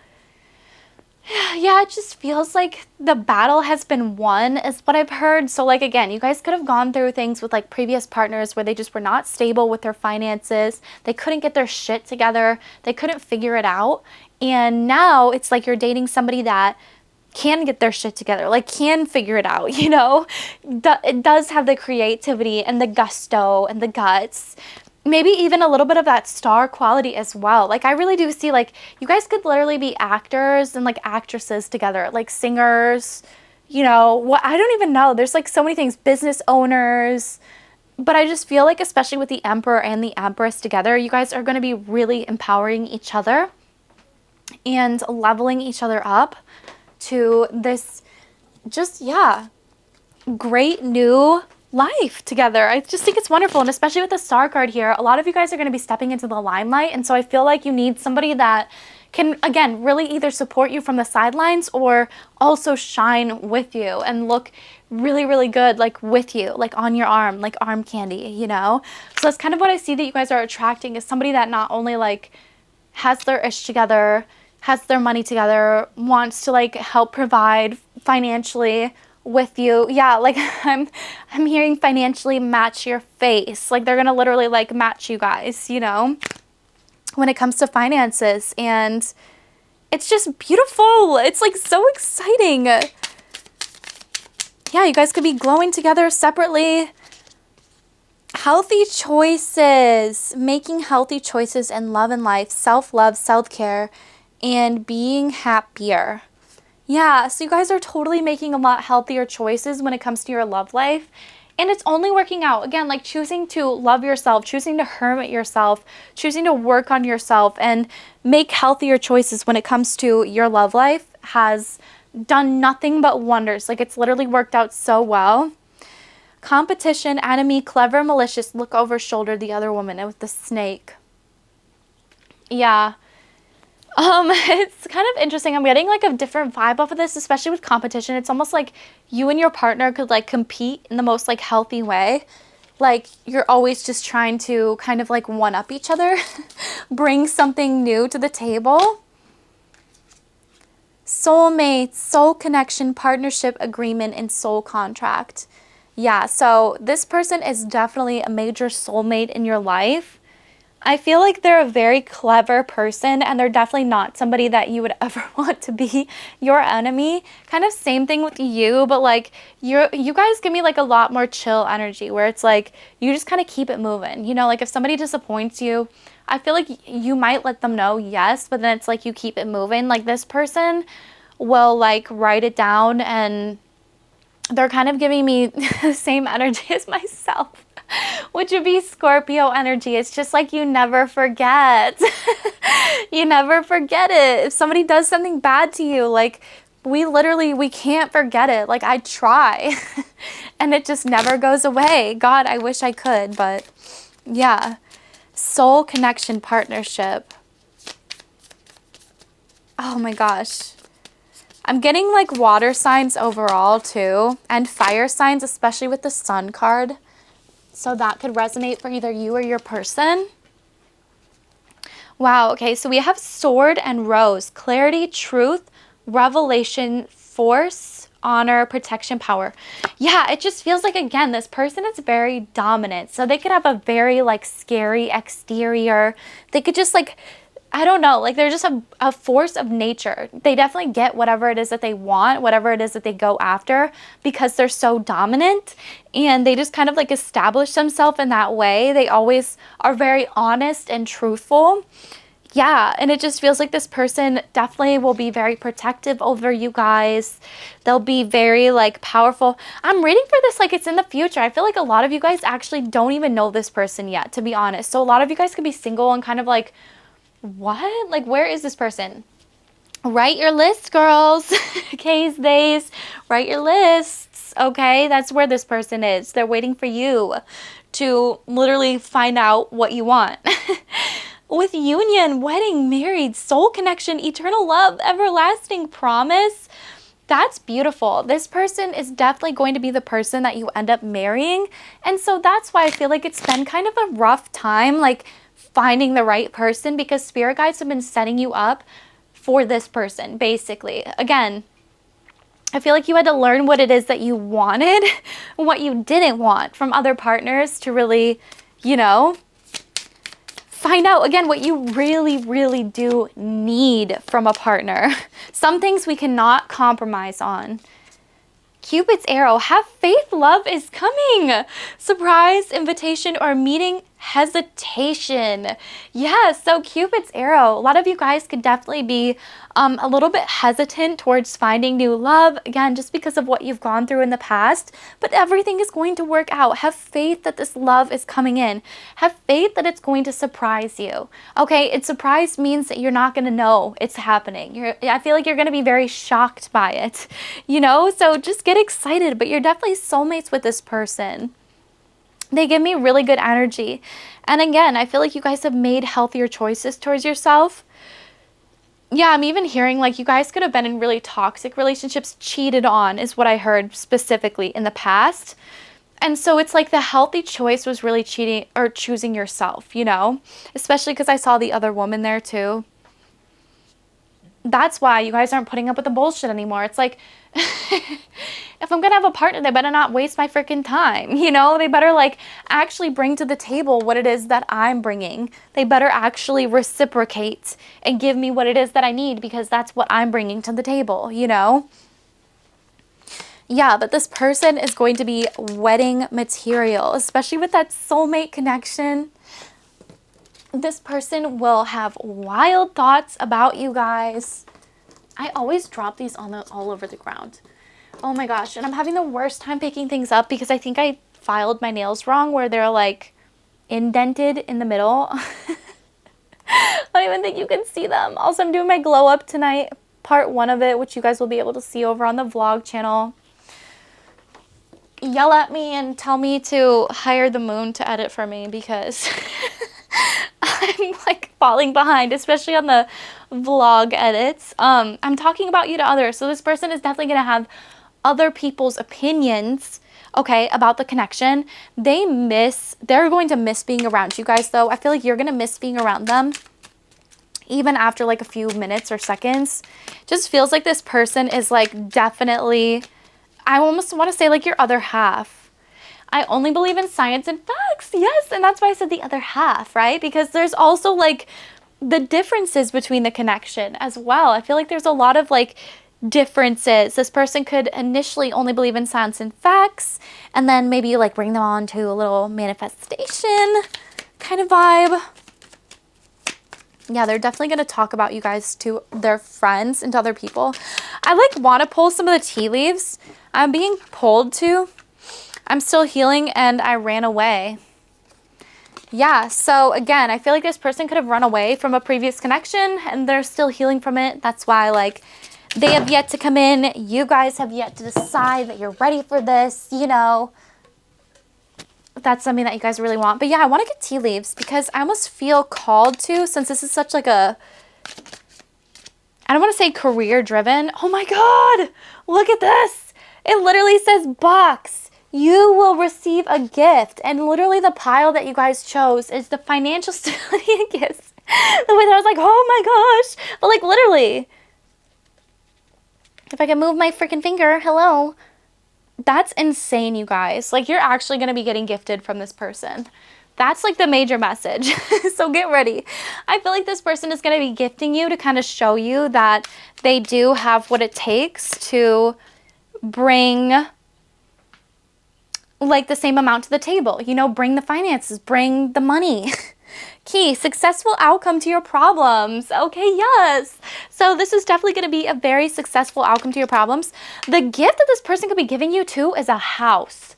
Yeah, it just feels like the battle has been won is what I've heard. So like, again, you guys could have gone through things with like previous partners where they just were not stable with their finances. They couldn't get their shit together. They couldn't figure it out. And now it's like you're dating somebody that can get their shit together, like can figure it out, you know? It does have the creativity and the gusto and the guts. Maybe even a little bit of that star quality as well. Like I really do see like you guys could literally be actors and like actresses together, like singers, you know, what, I don't even know. There's like so many things, business owners. But I just feel like, especially with the Emperor and the Empress together, you guys are going to be really empowering each other and leveling each other up to this just, yeah, great new life together. I just think it's wonderful. And especially with the star card here, a lot of you guys are going to be stepping into the limelight. And so I feel like you need somebody that can, again, really either support you from the sidelines or also shine with you and look really, really good, like with you, like on your arm, like arm candy, you know? So that's kind of what I see that you guys are attracting, is somebody that not only like has their ish together, has their money together, wants to like help provide financially with you. Yeah, like I'm hearing financially match your face. Like they're gonna literally like match you guys, you know, when it comes to finances. And it's just beautiful. It's like so exciting. Yeah, you guys could be glowing together separately. Healthy choices, making healthy choices in love and life, self-love, self-care, and being happier. Yeah, so you guys are totally making a lot healthier choices when it comes to your love life. And it's only working out. Again, like choosing to love yourself, choosing to hermit yourself, choosing to work on yourself and make healthier choices when it comes to your love life has done nothing but wonders. Like it's literally worked out so well. Competition, enemy, clever, malicious, look over shoulder the other woman with the snake. Yeah. It's kind of interesting. I'm getting like a different vibe off of this, especially with competition. It's almost like you and your partner could like compete in the most like healthy way. Like you're always just trying to kind of like one up each other, bring something new to the table. Soulmate, soul connection, partnership, agreement, and soul contract. Yeah, so this person is definitely a major soulmate in your life. I feel like they're a very clever person, and they're definitely not somebody that you would ever want to be your enemy. Kind of same thing with you, but like you guys give me like a lot more chill energy where it's like you just kind of keep it moving. You know, like if somebody disappoints you, I feel like you might let them know, yes, but then it's like you keep it moving. Like this person will like write it down, and they're kind of giving me the same energy as myself, which would be Scorpio energy. It's just like you never forget. You never forget it. If somebody does something bad to you, like we can't forget it. Like I try and it just never goes away. God, I wish I could, but yeah. Soul connection, partnership. Oh my gosh. I'm getting like water signs overall too, and fire signs, especially with the sun card. So that could resonate for either you or your person. Wow, okay, so we have sword and rose. Clarity, truth, revelation, force, honor, protection, power. Yeah, it just feels like, again, this person is very dominant. So they could have a very like scary exterior. They could just like, I don't know, like they're just a force of nature. They definitely get whatever it is that they want, whatever it is that they go after, because they're so dominant, and they just kind of like establish themselves in that way. They always are very honest and truthful. Yeah, and it just feels like this person definitely will be very protective over you guys. They'll be very like powerful. I'm reading for this like it's in the future. I feel like a lot of you guys actually don't even know this person yet, to be honest. So a lot of you guys could be single and kind of like, what? Like, where is this person? Write your list, girls. K's, they's. Write your lists, okay? That's where this person is. They're waiting for you to literally find out what you want. With union, wedding, married, soul connection, eternal love, everlasting promise. That's beautiful. This person is definitely going to be the person that you end up marrying. And so that's why I feel like it's been kind of a rough time, like finding the right person, because spirit guides have been setting you up for this person, basically. Again, I feel like you had to learn what it is that you wanted, what you didn't want from other partners to really, you know, find out, again, what you really, really do need from a partner. Some things we cannot compromise on. Cupid's arrow, have faith, love is coming. Surprise, invitation, or meeting, hesitation. Yeah, so Cupid's arrow, a lot of you guys could definitely be a little bit hesitant towards finding new love, again, just because of what you've gone through in the past, but everything is going to work out. Have faith that this love is coming in. Have faith that it's going to surprise you. Okay, and surprise means that you're not going to know it's happening. I feel like you're going to be very shocked by it, you know, so just get excited, but you're definitely soulmates with this person. They give me really good energy. And again, I feel like you guys have made healthier choices towards yourself. Yeah, I'm even hearing like you guys could have been in really toxic relationships, cheated on is what I heard specifically in the past. And so it's like the healthy choice was really cheating or choosing yourself, you know, especially because I saw the other woman there too. That's why you guys aren't putting up with the bullshit anymore. It's like, if I'm gonna have a partner, they better not waste my freaking time. You know, they better like actually bring to the table what it is that I'm bringing. They better actually reciprocate and give me what it is that I need, because that's what I'm bringing to the table, you know? Yeah, but this person is going to be wedding material, especially with that soulmate connection. This person will have wild thoughts about you guys. I always drop these on all over the ground. Oh my gosh, and I'm having the worst time picking things up because I think I filed my nails wrong where they're like indented in the middle. I don't even think you can see them. Also, I'm doing my glow up tonight, part 1 of it, which you guys will be able to see over on the vlog channel. Yell at me and tell me to hire the moon to edit for me because I'm like falling behind, especially on the vlog edits. I'm talking about you to others, so this person is definitely going to have other people's opinions, okay, about the connection. They're going to miss being around you guys though. I feel like you're going to miss being around them even after like a few minutes or seconds. Just feels like this person is like definitely, I almost want to say like your other half. I only believe in science and facts. Yes, and that's why I said the other half, right? Because there's also like the differences between the connection as well. I feel like there's a lot of like differences. This person could initially only believe in science and facts and then maybe like bring them on to a little manifestation kind of vibe. Yeah, they're definitely going to talk about you guys to their friends and to other people. I like want to pull some of the tea leaves. I'm being pulled to. I'm still healing and I ran away. Yeah, so again, I feel like this person could have run away from a previous connection and they're still healing from it. That's why like they have yet to come in. You guys have yet to decide that you're ready for this, you know. That's something that you guys really want. But yeah, I want to get tea leaves because I almost feel called to, since this is such like a, I don't want to say career driven. Oh my God, look at this. It literally says box. You will receive a gift. And literally the pile that you guys chose is the financial stability gifts. The way that I was like, oh my gosh. But like literally, if I can move my freaking finger, hello. That's insane, you guys. Like, you're actually going to be getting gifted from this person. That's like the major message. So get ready. I feel like this person is going to be gifting you to kind of show you that they do have what it takes to bring like the same amount to the table. You know, bring the finances, bring the money. Key, successful outcome to your problems. Okay, yes. So this is definitely going to be a very successful outcome to your problems. The gift that this person could be giving you too is a house.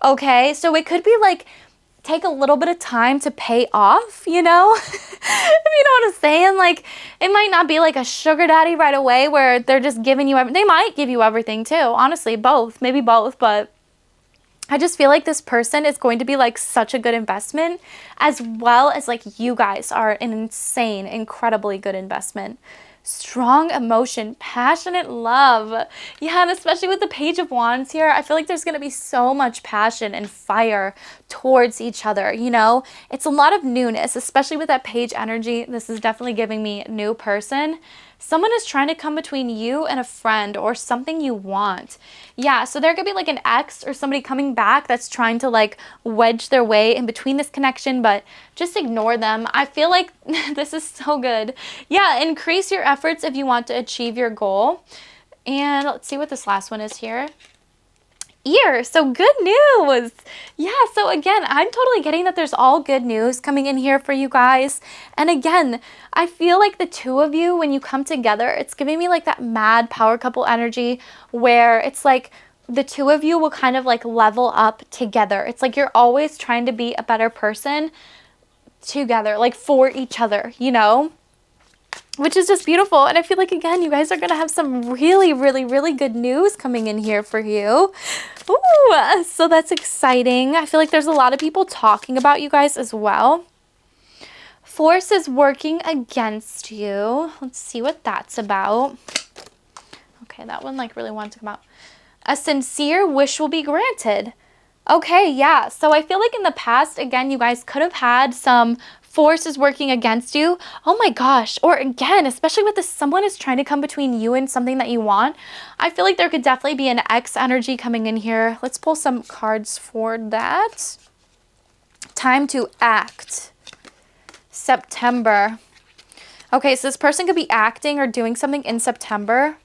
Okay, so it could be like, take a little bit of time to pay off, you know? If you know what I'm saying? Like, it might not be like a sugar daddy right away where they're just giving you everything. They might give you everything too, honestly, both, maybe both, but I just feel like this person is going to be like such a good investment, as well as like you guys are an insane, incredibly good investment. Strong emotion, passionate love. Yeah, and especially with the Page of Wands here, I feel like there's going to be so much passion and fire towards each other, you know? It's a lot of newness, especially with that page energy. This is definitely giving me new person. Someone is trying to come between you and a friend or something you want. Yeah, so there could be like an ex or somebody coming back that's trying to like wedge their way in between this connection, but just ignore them. I feel like this is so good. Yeah, increase your efforts if you want to achieve your goal. And let's see what this last one is here. Ear. So good news. Yeah, so again, I'm totally getting that there's all good news coming in here for you guys. And again, I feel like the two of you, when you come together, it's giving me like that mad power couple energy where it's like the two of you will kind of like level up together. It's like you're always trying to be a better person together, like for each other, you know? which is just beautiful. And I feel like, again, you guys are going to have some really, really, really good news coming in here for you. Ooh, so that's exciting. I feel like there's a lot of people talking about you guys as well. Force is working against you. Let's see what that's about. Okay, that one like really wanted to come out. A sincere wish will be granted. Okay, yeah. So I feel like in the past, again, you guys could have had some forces working against you. Oh my gosh. Or again, especially with this, someone is trying to come between you and something that you want. I feel like there could definitely be an X energy coming in here. Let's pull some cards for that. Time to act. September. Okay, so this person could be acting or doing something in September.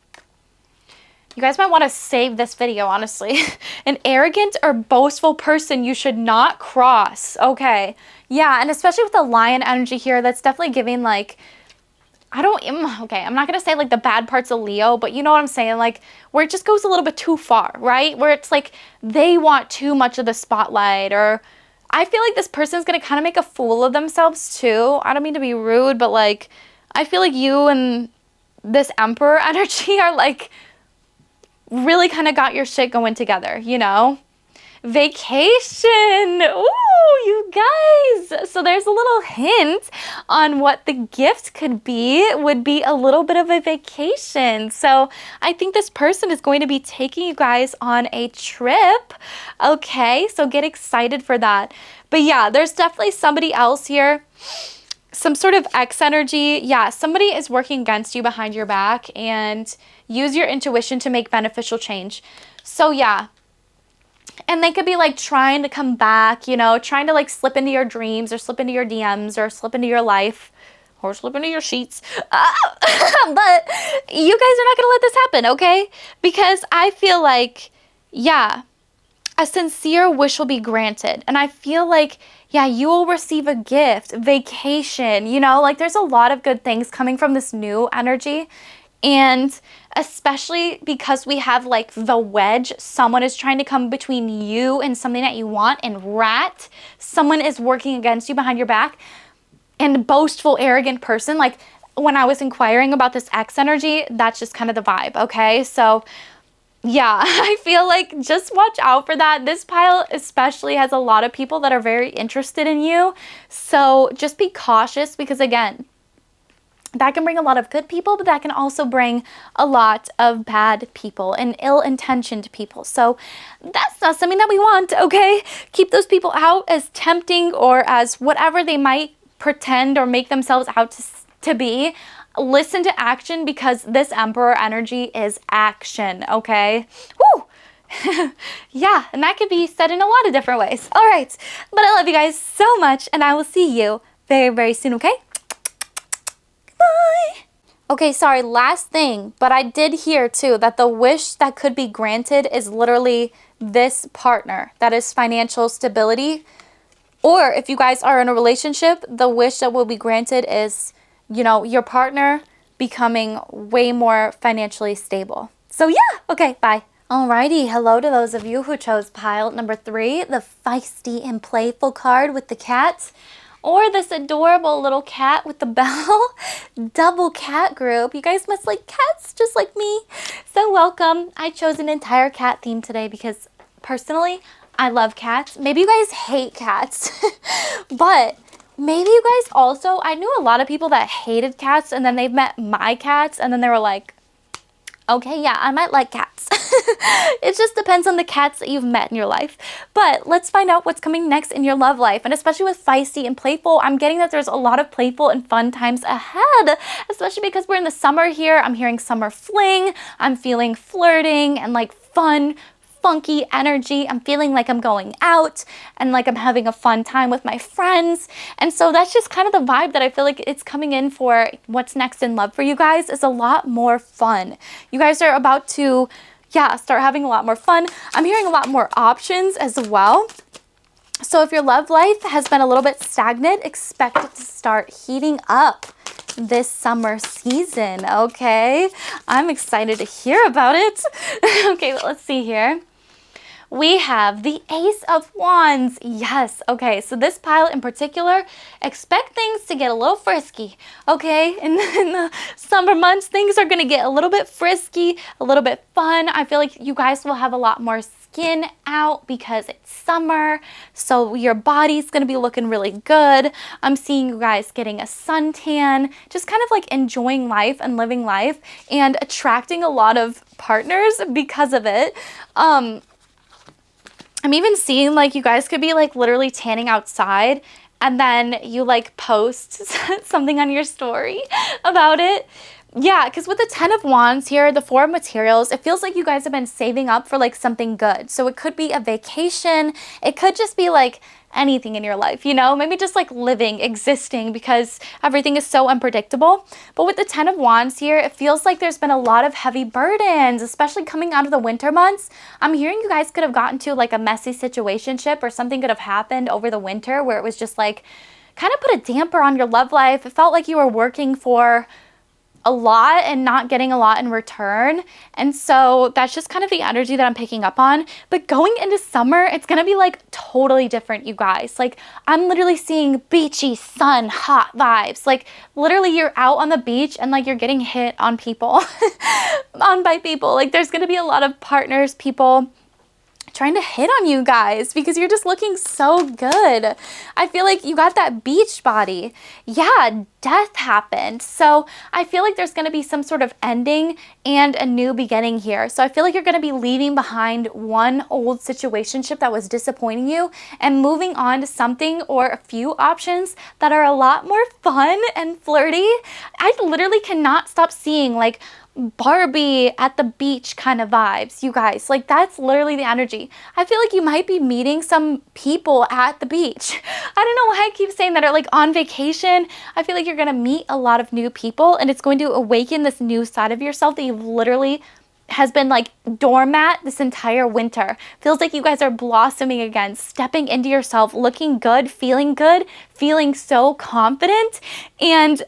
You guys might want to save this video, honestly. An arrogant or boastful person you should not cross. Okay. Yeah, and especially with the lion energy here, that's definitely giving like, okay, I'm not going to say like the bad parts of Leo, but you know what I'm saying? Like where it just goes a little bit too far, right? Where it's like they want too much of the spotlight, or I feel like this person's going to kind of make a fool of themselves too. I don't mean to be rude, but like, I feel like you and this emperor energy are like, really kind of got your shit going together, you know? Vacation. Ooh, you guys. So there's a little hint on what the gift could be, would be a little bit of a vacation. So I think this person is going to be taking you guys on a trip. Okay, so get excited for that. But yeah, there's definitely somebody else here. Some sort of X energy. Yeah, somebody is working against you behind your back, and use your intuition to make beneficial change. So yeah. And they could be like trying to come back, you know, trying to like slip into your dreams or slip into your DMs or slip into your life or slip into your sheets. But you guys are not going to let this happen, okay? Because I feel like, yeah, a sincere wish will be granted. And I feel like, yeah, you will receive a gift, vacation, you know, like there's a lot of good things coming from this new energy. And especially because we have like the wedge, someone is trying to come between you and something that you want, and rat, someone is working against you behind your back, and boastful, arrogant person. Like when I was inquiring about this X energy, that's just kind of the vibe, okay? So yeah, I feel like just watch out for that. This pile especially has a lot of people that are very interested in you. So just be cautious, because again, that can bring a lot of good people, but that can also bring a lot of bad people and ill-intentioned people. So that's not something that we want, okay? Keep those people out, as tempting or as whatever they might pretend or make themselves out to be. Listen to action, because this Emperor energy is action, okay? Woo! Yeah, and that could be said in a lot of different ways. All right, but I love you guys so much, and I will see you very, very soon, okay? Bye. Okay, sorry, last thing, but I did hear too that the wish that could be granted is literally this partner. That is financial stability. Or if you guys are in a relationship, the wish that will be granted is, you know, your partner becoming way more financially stable. So yeah, okay, bye. Alrighty, hello to those of you who chose pile number 3, the feisty and playful card with the cat. Or this adorable little cat with the bell. Double cat group. You guys must like cats just like me. So welcome. I chose an entire cat theme today because personally, I love cats. Maybe you guys hate cats. But maybe you guys also, I knew a lot of people that hated cats, and then they've met my cats, and then they were like, okay, yeah, I might like cats. It just depends on the cats that you've met in your life. But let's find out what's coming next in your love life. And especially with feisty and playful, I'm getting that there's a lot of playful and fun times ahead, especially because we're in the summer here. I'm hearing summer fling. I'm feeling flirting and like fun, funky energy. I'm feeling like I'm going out and like I'm having a fun time with my friends. And so that's just kind of the vibe that I feel like it's coming in for what's next in love for you guys, is a lot more fun. You guys are about to, yeah, start having a lot more fun. I'm hearing a lot more options as well. So if your love life has been a little bit stagnant, expect it to start heating up this summer season, okay? I'm excited to hear about it. Okay, let's see here. we have the Ace of Wands. Yes, okay, so this pile in particular, expect things to get a little frisky, okay? In the summer months, things are gonna get a little bit frisky, a little bit fun. I feel like you guys will have a lot more skin out because it's summer, so your body's gonna be looking really good. I'm seeing you guys getting a suntan, just kind of like enjoying life and living life and attracting a lot of partners because of it. I'm even seeing like you guys could be like literally tanning outside and then you like post something on your story about it. Yeah, because with the 10 of Wands here, the 4 of materials, it feels like you guys have been saving up for like something good. So it could be a vacation. It could just be like anything in your life, you know, maybe just like living, existing, because everything is so unpredictable. But with the 10 of Wands here, it feels like there's been a lot of heavy burdens, especially coming out of the winter months. I'm hearing you guys could have gotten to like a messy situationship, or something could have happened over the winter where it was just like kind of put a damper on your love life. It felt like you were working for a lot and not getting a lot in return. And so that's just kind of the energy that I'm picking up on. But going into summer, it's gonna be like totally different, you guys. Like I'm literally seeing beachy, sun, hot vibes. Like literally you're out on the beach and like you're getting hit on people, by people. Like there's gonna be a lot of partners, people trying to hit on you guys because you're just looking so good. I feel like you got that beach body. Yeah, death happened. So I feel like there's going to be some sort of ending and a new beginning here. So I feel like you're going to be leaving behind one old situationship that was disappointing you and moving on to something or a few options that are a lot more fun and flirty. I literally cannot stop seeing like Barbie at the beach kind of vibes, you guys. Like that's literally the energy. I feel like you might be meeting some people at the beach. I don't know why I keep saying that, or like on vacation. I feel like you're gonna meet a lot of new people and it's going to awaken this new side of yourself that you've literally has been like doormat this entire winter. Feels like you guys are blossoming again, stepping into yourself, looking good, feeling so confident. And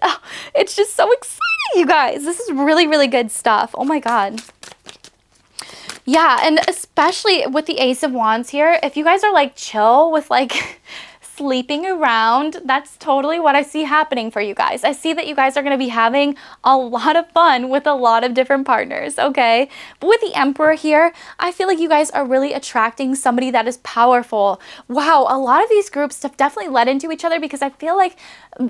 it's just so exciting, you guys. This is really, really good stuff. Oh my God. Yeah, and especially with the Ace of Wands here, if you guys are like chill with like sleeping around, that's totally what I see happening for you guys. I see that you guys are going to be having a lot of fun with a lot of different partners, okay? But with the Emperor here, I feel like you guys are really attracting somebody that is powerful. Wow, a lot of these groups have definitely led into each other because I feel like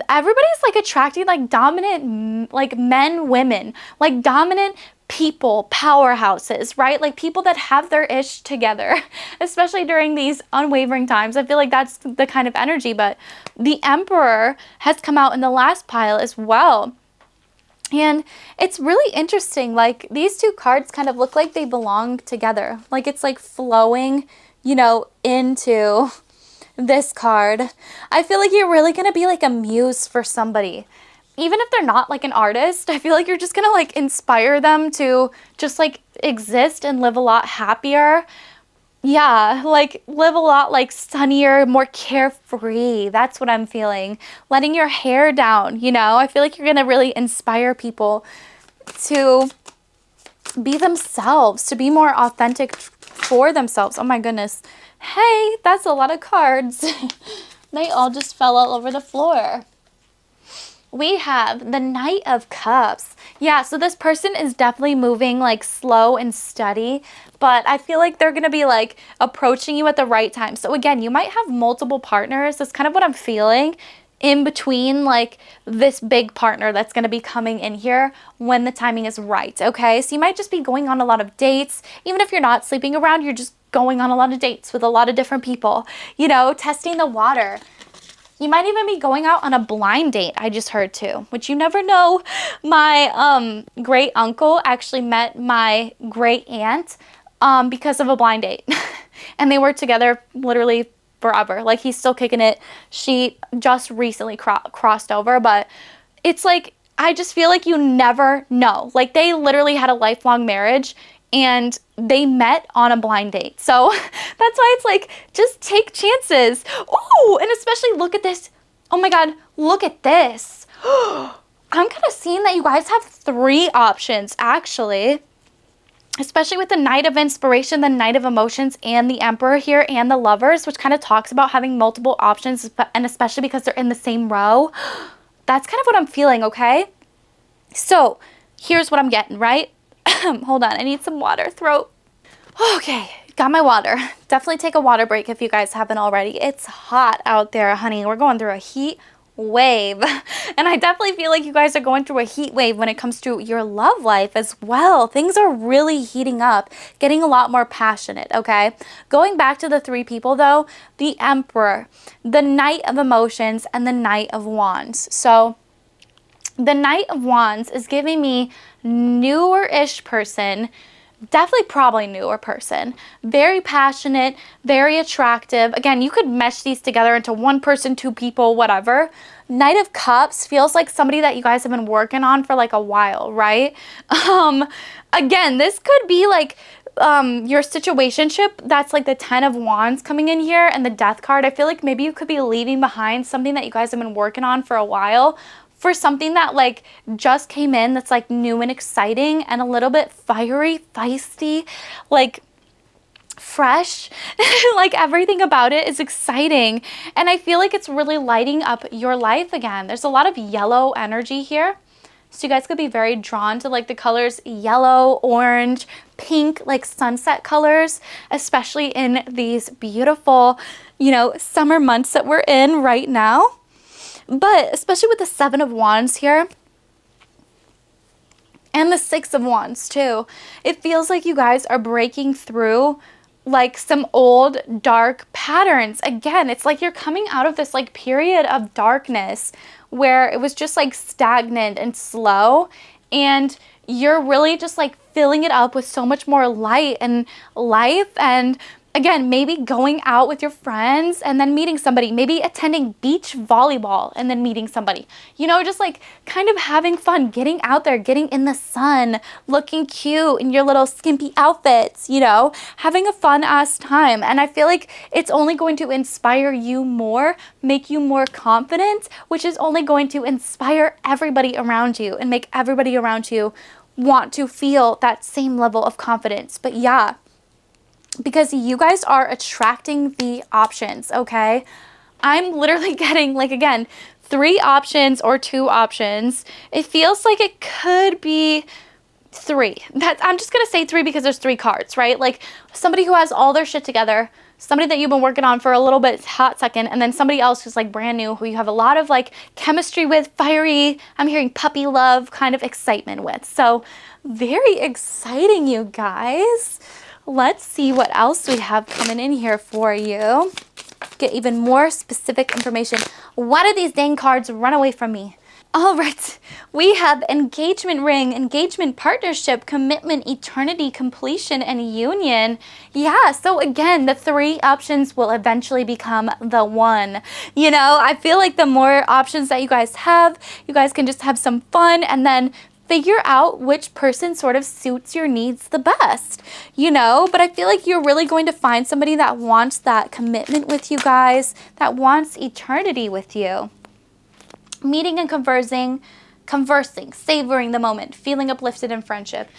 everybody's like attracting like dominant like men, women, like dominant people, powerhouses, right? Like people that have their ish together, especially during these unwavering times. I feel like that's the kind of energy, but the Emperor has come out in the last pile as well. And it's really interesting, like these two cards kind of look like they belong together. Like it's like flowing, you know, into this card. I feel like you're really gonna be like a muse for somebody. Even if they're not like an artist, I feel like you're just gonna like inspire them to just like exist and live a lot happier. Yeah, like live a lot like sunnier, more carefree. That's what I'm feeling. Letting your hair down, you know? I feel like you're gonna really inspire people to be themselves, to be more authentic for themselves. Oh my goodness. Hey, that's a lot of cards. They all just fell all over the floor. We have the Knight of Cups. Yeah, so this person is definitely moving like slow and steady, but I feel like they're going to be like approaching you at the right time. So again, you might have multiple partners. That's kind of what I'm feeling in between like this big partner that's going to be coming in here when the timing is right, okay? So you might just be going on a lot of dates. Even if you're not sleeping around, you're just going on a lot of dates with a lot of different people, you know, testing the water. You might even be going out on a blind date, I just heard too, which you never know. My great uncle actually met my great aunt because of a blind date. And they were together literally forever. Like he's still kicking it. She just recently crossed over, but it's like, I just feel like you never know. Like they literally had a lifelong marriage and they met on a blind date. So that's why it's like, just take chances. Oh, and especially look at this. Oh my God, look at this. I'm kind of seeing that you guys have 3 options actually. especially with the Knight of Inspiration, the Knight of Emotions, and the Emperor here, and the Lovers, which kind of talks about having multiple options, and especially because they're in the same row. That's kind of what I'm feeling, okay? So here's what I'm getting, right? Hold on, I need some water, throat. Okay, got my water. Definitely take a water break if you guys haven't already. It's hot out there, honey. We're going through a heat wave. And I definitely feel like you guys are going through a heat wave when it comes to your love life as well. Things are really heating up, getting a lot more passionate, okay? Going back to the three people though, the Emperor, the Knight of Emotions, and the Knight of Wands. So the Knight of Wands is giving me newer-ish person, definitely probably newer person, very passionate, very attractive. Again, you could mesh these together into one person, two people, whatever. Knight of Cups feels like somebody that you guys have been working on for like a while, right? Again, this could be like your situationship. That's like the 10 of Wands coming in here, and the Death card. I feel like maybe you could be leaving behind something that you guys have been working on for a while, for something that like just came in that's like new and exciting and a little bit fiery, feisty, like fresh. Like everything about it is exciting, and I feel like it's really lighting up your life again. There's a lot of yellow energy here, so you guys could be very drawn to like the colors yellow, orange, pink, like sunset colors, especially in these beautiful, you know, summer months that we're in right now. But especially with the 7 of Wands here and the 6 of Wands too, it feels like you guys are breaking through like some old dark patterns. Again, it's like you're coming out of this like period of darkness where it was just like stagnant and slow, and you're really just like filling it up with so much more light and life. And again, maybe going out with your friends and then meeting somebody, maybe attending beach volleyball and then meeting somebody, you know, just like kind of having fun, getting out there, getting in the sun, looking cute in your little skimpy outfits, you know, having a fun ass time. And I feel like it's only going to inspire you more, make you more confident, which is only going to inspire everybody around you and make everybody around you want to feel that same level of confidence. But yeah, because you guys are attracting the options, okay? I'm literally getting, like, again, 3 options or 2 options. It feels like it could be 3. I'm just gonna say 3 because there's 3 cards, right? Like somebody who has all their shit together, somebody that you've been working on for a little bit, hot second, and then somebody else who's like brand new, who you have a lot of like chemistry with, fiery, I'm hearing puppy love kind of excitement with. So very exciting, you guys. Let's see what else we have coming in here for you. Get even more specific information. Why did these dang cards run away from me? All right, we have engagement ring, engagement, partnership, commitment, eternity, completion, and union. Yeah, so again, the 3 options will eventually become the 1. You know, I feel like the more options that you guys have, you guys can just have some fun and then figure out which person sort of suits your needs the best, you know? But I feel like you're really going to find somebody that wants that commitment with you guys, that wants eternity with you. Meeting and conversing, savoring the moment, feeling uplifted in friendship.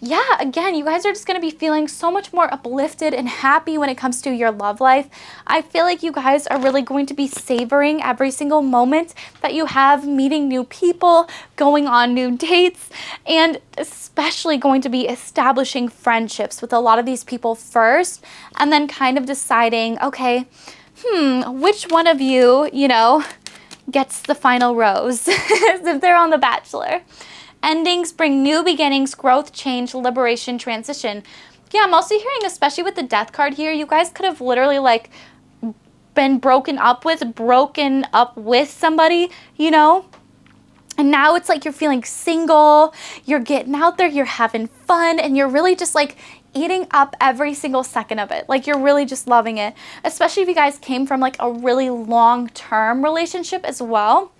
Yeah, again, you guys are just going to be feeling so much more uplifted and happy when it comes to your love life. I feel like you guys are really going to be savoring every single moment that you have, meeting new people, going on new dates, and especially going to be establishing friendships with a lot of these people first, and then kind of deciding, okay, which one of you, you know, gets the final rose if they're on The Bachelor. Endings bring new beginnings, growth, change, liberation, transition. Yeah, I'm also hearing, especially with the Death card here, you guys could have literally like been broken up with somebody, you know? And now it's like you're feeling single, you're getting out there, you're having fun, and you're really just like eating up every single second of it. Like you're really just loving it, especially if you guys came from like a really long-term relationship as well.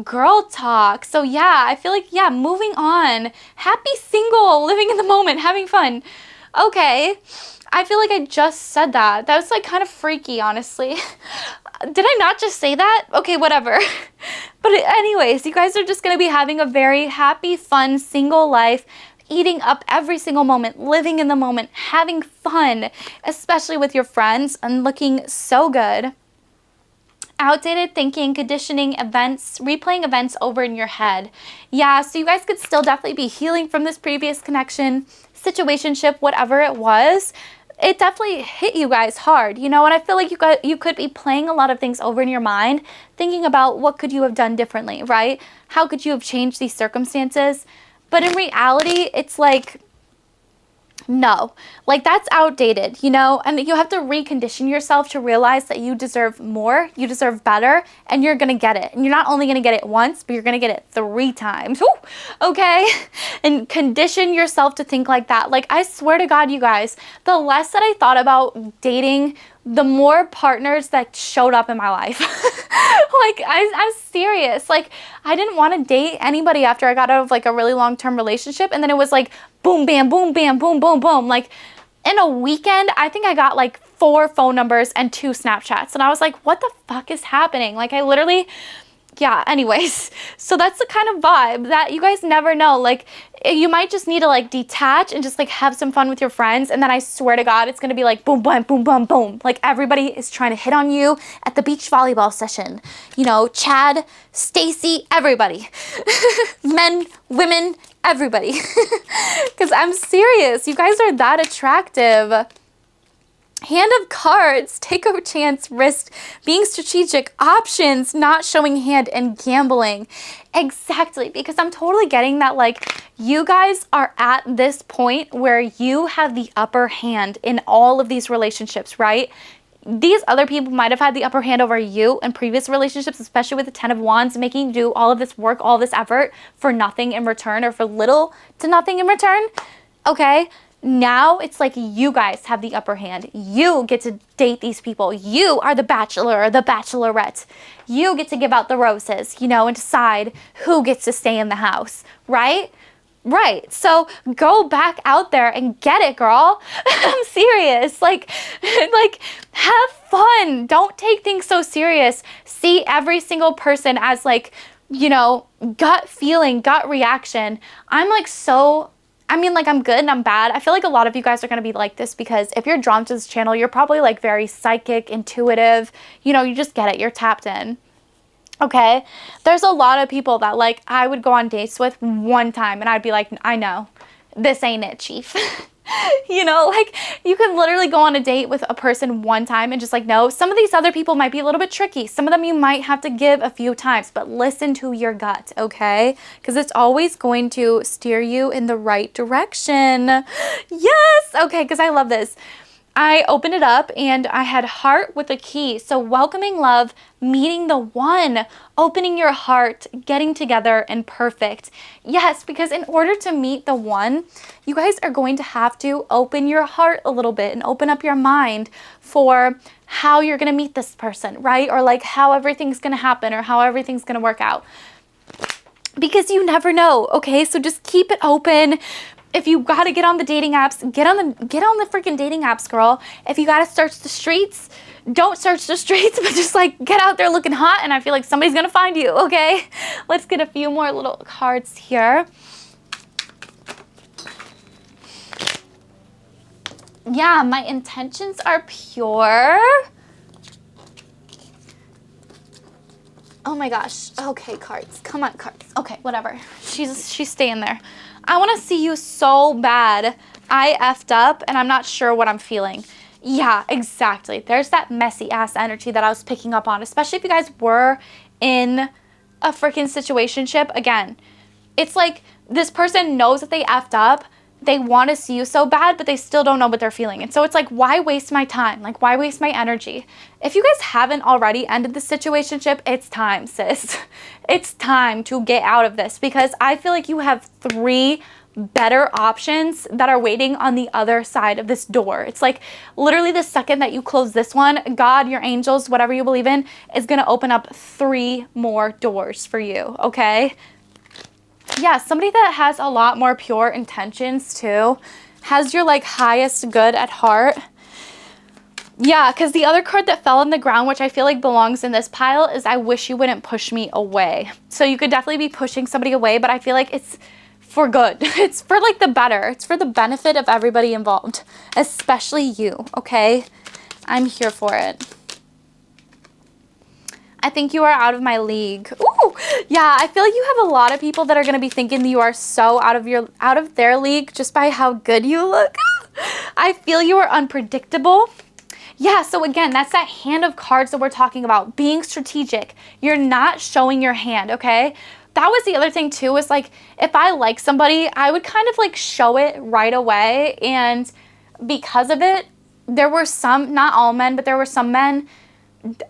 Girl talk. So yeah, I feel like, yeah, moving on. Happy single, living in the moment, having fun. Okay, I feel like I just said that. That was like kind of freaky, honestly. Did I not just say that? Okay, whatever. But anyways, you guys are just going to be having a very happy, fun, single life, eating up every single moment, living in the moment, having fun, especially with your friends, and looking so good. Outdated thinking, conditioning, events, replaying events over in your head. Yeah, so you guys could still definitely be healing from this previous connection, situationship, whatever it was. It definitely hit you guys hard, you know, and I feel like you could be playing a lot of things over in your mind, thinking about what could you have done differently, right? How could you have changed these circumstances? But in reality, it's like, no, like that's outdated, you know, and you have to recondition yourself to realize that you deserve more, you deserve better, and you're gonna get it. And you're not only gonna get it once, but you're gonna get it 3 times. Woo! Okay? And condition yourself to think like that. Like, I swear to God, you guys, the less that I thought about dating, the more partners that showed up in my life. Like, I'm serious. Like, I didn't want to date anybody after I got out of like a really long-term relationship. And then it was like, boom, bam, boom, bam, boom, boom, boom. Like, in a weekend, I think I got like 4 phone numbers and 2 Snapchats. And I was like, what the fuck is happening? Like, I literally, yeah, anyways. So that's the kind of vibe that you guys never know. Like, you might just need to like detach and just like have some fun with your friends. And then I swear to God, it's going to be like boom, boom, boom, boom, boom. Like, everybody is trying to hit on you at the beach volleyball session. You know, Chad, Stacy, everybody. Men, women, everybody. Because I'm serious. You guys are that attractive. Hand of cards, take a chance, risk, being strategic, options, not showing hand, and gambling. Exactly, because I'm totally getting that, like, you guys are at this point where you have the upper hand in all of these relationships, right? These other people might have had the upper hand over you in previous relationships, especially with the 10 of Wands, making you do all of this work, all this effort for nothing in return, or for little to nothing in return, okay? Now it's like you guys have the upper hand. You get to date these people. You are the bachelor or the bachelorette. You get to give out the roses, you know, and decide who gets to stay in the house, right? Right. So go back out there and get it, girl. I'm serious. Like have fun. Don't take things so serious. See every single person as like, you know, gut feeling, gut reaction. I'm like I'm good and I'm bad. I feel like a lot of you guys are going to be like this because if you're drawn to this channel, you're probably like very psychic, intuitive. You know, you just get it. You're tapped in. Okay? There's a lot of people that like I would go on dates with one time and I'd be like, I know. This ain't it, chief. You know, like you can literally go on a date with a person one time and just like, no, some of these other people might be a little bit tricky. Some of them you might have to give a few times, but listen to your gut, okay? Because it's always going to steer you in the right direction. Yes, okay, because I love this. I opened it up and I had heart with a key. So welcoming love, meeting the one, opening your heart, getting together, and perfect. Yes, because in order to meet the one, you guys are going to have to open your heart a little bit and open up your mind for how you're going to meet this person, right? Or like how everything's going to happen or how everything's going to work out. Because you never know, okay? So just keep it open. If you gotta get on the dating apps, get on the freaking dating apps, girl. If you gotta search the streets, don't search the streets, but just like get out there looking hot and I feel like somebody's gonna find you, okay? Let's get a few more little cards here. Yeah, my intentions are pure. Oh my gosh. Okay, cards. Come on, cards. Okay, whatever. She's staying there. I want to see you so bad. I effed up and I'm not sure what I'm feeling. Yeah, exactly. There's that messy ass energy that I was picking up on, especially if you guys were in a freaking situationship. Again, it's like this person knows that they effed up. They want to see you so bad, but they still don't know what they're feeling. And so it's like, why waste my time? Like, why waste my energy? If you guys haven't already ended the situationship, it's time, sis. It's time to get out of this because I feel like you have 3 better options that are waiting on the other side of this door. It's like literally the second that you close this one, God, your angels, whatever you believe in, is going to open up 3 more doors for you, okay? Yeah, somebody that has a lot more pure intentions too, has your like highest good at heart. Yeah, because the other card that fell on the ground, which I feel like belongs in this pile, is I wish you wouldn't push me away. So you could definitely be pushing somebody away, but I feel like it's for good. It's for like the better. It's for the benefit of everybody involved, especially you, okay? I'm here for it. I think you are out of my league. Ooh, yeah, I feel like you have a lot of people that are going to be thinking you are so out of their league just by how good you look. I feel you are unpredictable. Yeah, so again, that's that hand of cards that we're talking about, being strategic. You're not showing your hand, okay? That was the other thing too, is like, if I like somebody, I would kind of like show it right away. And because of it, there were some, not all men, but there were some men,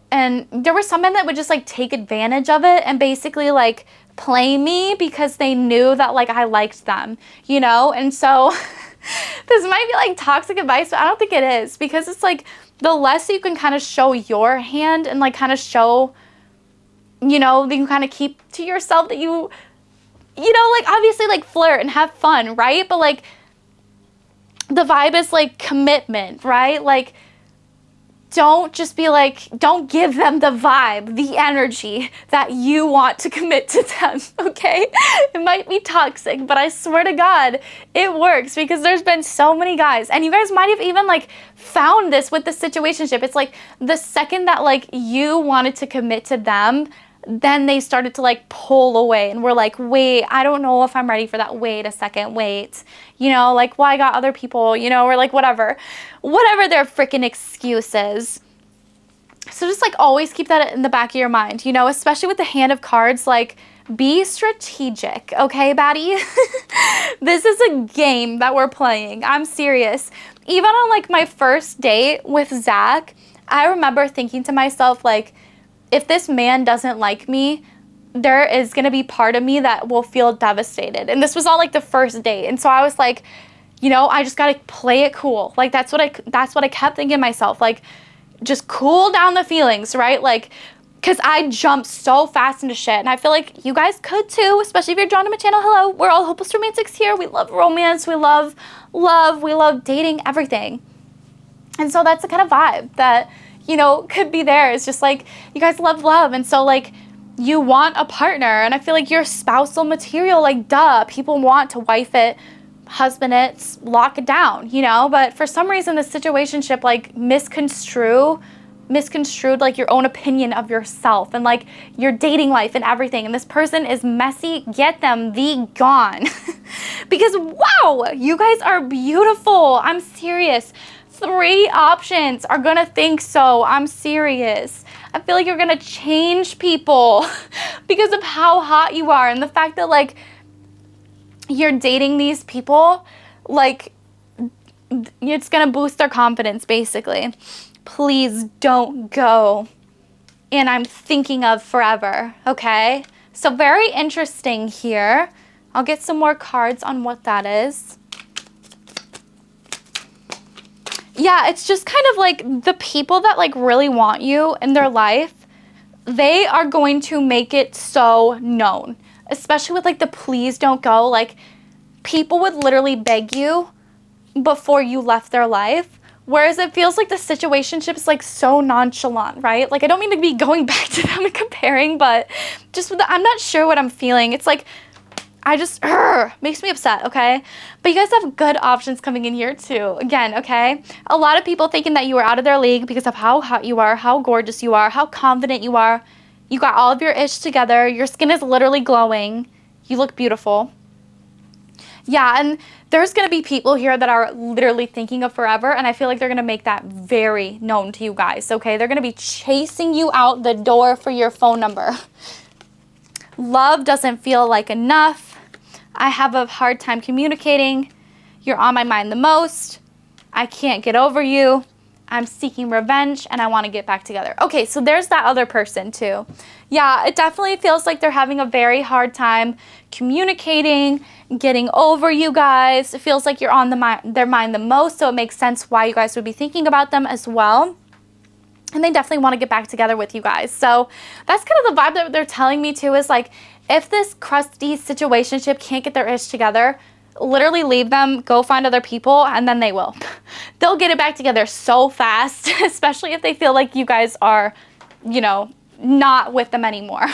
and there were some men that would just like take advantage of it and basically like play me because they knew that like I liked them, you know? And so this might be like toxic advice, but I don't think it is, because it's like the less you can kind of show your hand and like kind of show, you know, that you kind of keep to yourself, that you know, like obviously like flirt and have fun, right? But like the vibe is like commitment, right? Like, don't just be like, don't give them the vibe, the energy that you want to commit to them, okay? It might be toxic, but I swear to God, it works, because there's been so many guys, and you guys might have even like found this with the situationship. It's like the second that like you wanted to commit to them, then they started to like pull away, and we're like, wait, I don't know if I'm ready for that. Wait a second, wait. You know, like, well, I got other people, you know, or like whatever their freaking excuses. So just like always keep that in the back of your mind, you know, especially with the hand of cards, like be strategic, okay, baddie? This is a game that we're playing. I'm serious. Even on like my first date with Zach, I remember thinking to myself, like, if this man doesn't like me, there is going to be part of me that will feel devastated. And this was on like the first date. And so I was like, you know, I just got to play it cool. Like that's what I kept thinking to myself, like just cool down the feelings, right? Like, cause I jumped so fast into shit, and I feel like you guys could too, especially if you're drawn to my channel. Hello, we're all hopeless romantics here. We love romance. We love love. We love dating, everything. And so that's the kind of vibe that, you know, could be there. It's just like, you guys love love. And so like, you want a partner, and I feel like you're spousal material, like duh, people want to wife it, husband it, lock it down, you know? But for some reason, the situationship like misconstrued like your own opinion of yourself and like your dating life and everything. And this person is messy. Get them the gone. Because wow, you guys are beautiful. I'm serious. 3 options are gonna think so. I'm serious. I feel like you're gonna change people because of how hot you are, and the fact that like you're dating these people, like it's gonna boost their confidence basically. Please don't go. And I'm thinking of forever, okay? So very interesting here. I'll get some more cards on what that is. Yeah, it's just kind of like the people that like really want you in their life, they are going to make it so known. Especially with like the please don't go. Like people would literally beg you before you left their life. Whereas it feels like the situationship is like so nonchalant, right? Like I don't mean to be going back to them and comparing, but just with I'm not sure what I'm feeling. It's like, makes me upset, okay? But you guys have good options coming in here too. Again, okay? A lot of people thinking that you are out of their league because of how hot you are, how gorgeous you are, how confident you are. You got all of your ish together. Your skin is literally glowing. You look beautiful. Yeah, and there's going to be people here that are literally thinking of forever, and I feel like they're going to make that very known to you guys, okay? They're going to be chasing you out the door for your phone number. Love doesn't feel like enough. I have a hard time communicating. You're on my mind the most. I can't get over you. I'm seeking revenge, and I want to get back together. Okay, so there's that other person too. Yeah, it definitely feels like they're having a very hard time communicating, getting over you guys. It feels like you're on their mind the most, so it makes sense why you guys would be thinking about them as well. And they definitely want to get back together with you guys. So that's kind of the vibe that they're telling me too, is like, if this crusty situationship can't get their ish together, literally leave them, go find other people, and then they will. They'll get it back together so fast, especially if they feel like you guys are, you know, not with them anymore,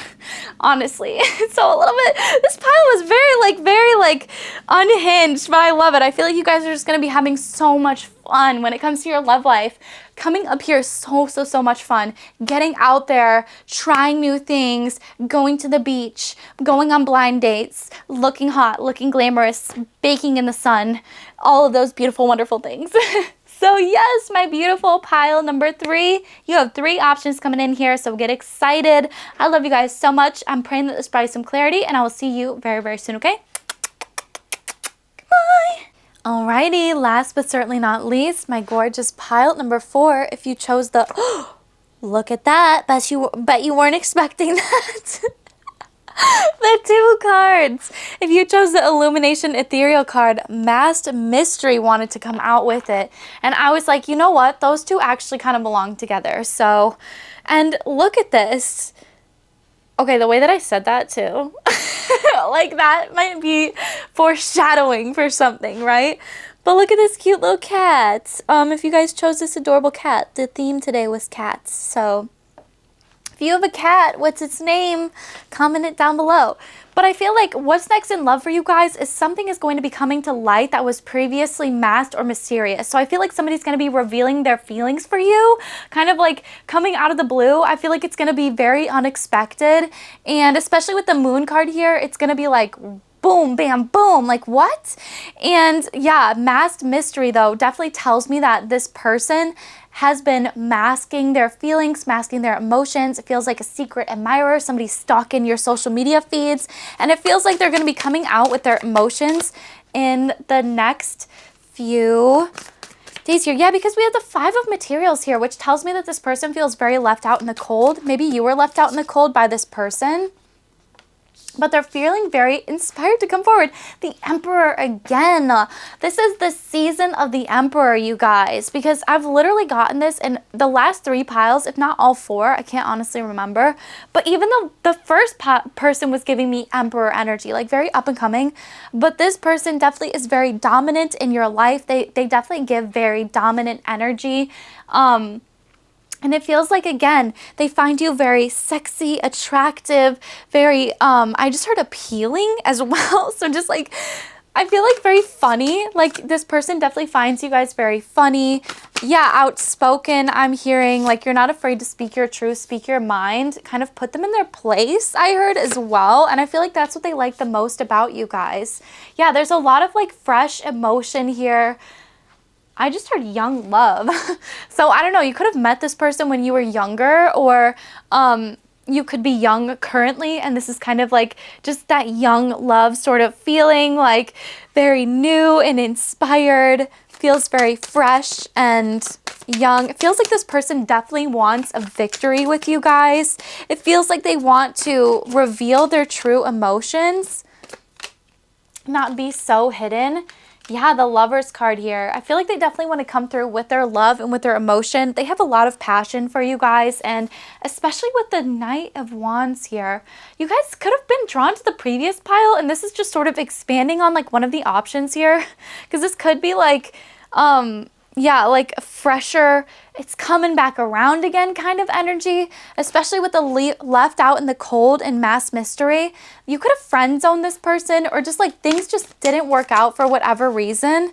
honestly. So a little bit, this pile was very like unhinged, but I love it. I feel like you guys are just gonna be having so much fun when it comes to your love life. Coming up here is so much fun. Getting out there, trying new things, going to the beach, going on blind dates, looking hot, looking glamorous, baking in the sun, all of those beautiful, wonderful things. So yes, my beautiful pile number 3, you have 3 options coming in here, so get excited. I love you guys so much. I'm praying that this brought you some clarity, and I will see you very soon, okay? Goodbye. Alrighty, last but certainly not least, my gorgeous pile number 4. If you chose the, look at that, bet you weren't expecting that. The 2 cards. If you chose the Illumination Ethereal card, Masked Mystery wanted to come out with it. And I was like, you know what? Those 2 actually kind of belong together. So, and look at this. Okay, the way that I said that too. Like that might be foreshadowing for something, right? But look at this cute little cat. If you guys chose this adorable cat, the theme today was cats. So if you have a cat, what's its name? Comment it down below. But I feel like what's next in love for you guys is something is going to be coming to light that was previously masked or mysterious. So I feel like somebody's going to be revealing their feelings for you, kind of like coming out of the blue. I feel like it's going to be very unexpected. And especially with the moon card here, it's going to be like boom, bam, boom, like what? And yeah, Masked Mystery though definitely tells me that this person has been masking their feelings, masking their emotions. It feels like a secret admirer, somebody stalking your social media feeds, and it feels like they're gonna be coming out with their emotions in the next few days here. Yeah, because we have the 5 of materials here, which tells me that this person feels very left out in the cold. Maybe you were left out in the cold by this person, but they're feeling very inspired to come forward. The Emperor again. This is the season of the Emperor, you guys, because I've literally gotten this in the last 3 piles, if not all 4. I can't honestly remember. But even though the first person was giving me Emperor energy, like very up and coming, but this person definitely is very dominant in your life. They definitely give very dominant energy. And it feels like, again, they find you very sexy, attractive, very, I just heard appealing as well. So just like, I feel like very funny. Like this person definitely finds you guys very funny. Yeah, outspoken. I'm hearing like you're not afraid to speak your truth, speak your mind, kind of put them in their place, I heard as well. And I feel like that's what they like the most about you guys. Yeah, there's a lot of like fresh emotion here. I just heard young love. So I don't know, you could have met this person when you were younger, or you could be young currently, and this is kind of like just that young love sort of feeling, like very new and inspired, feels very fresh and young. It feels like this person definitely wants a victory with you guys. It feels like they want to reveal their true emotions, not be so hidden. Yeah, the Lovers card here. I feel like they definitely want to come through with their love and with their emotion. They have a lot of passion for you guys, and especially with the Knight of Wands here. You guys could have been drawn to the previous pile, and this is just sort of expanding on like one of the options here, because this could be like, yeah, like fresher, it's coming back around again kind of energy, especially with the left out in the cold and Masked Mystery. You could have friend zoned this person, or just like things just didn't work out for whatever reason.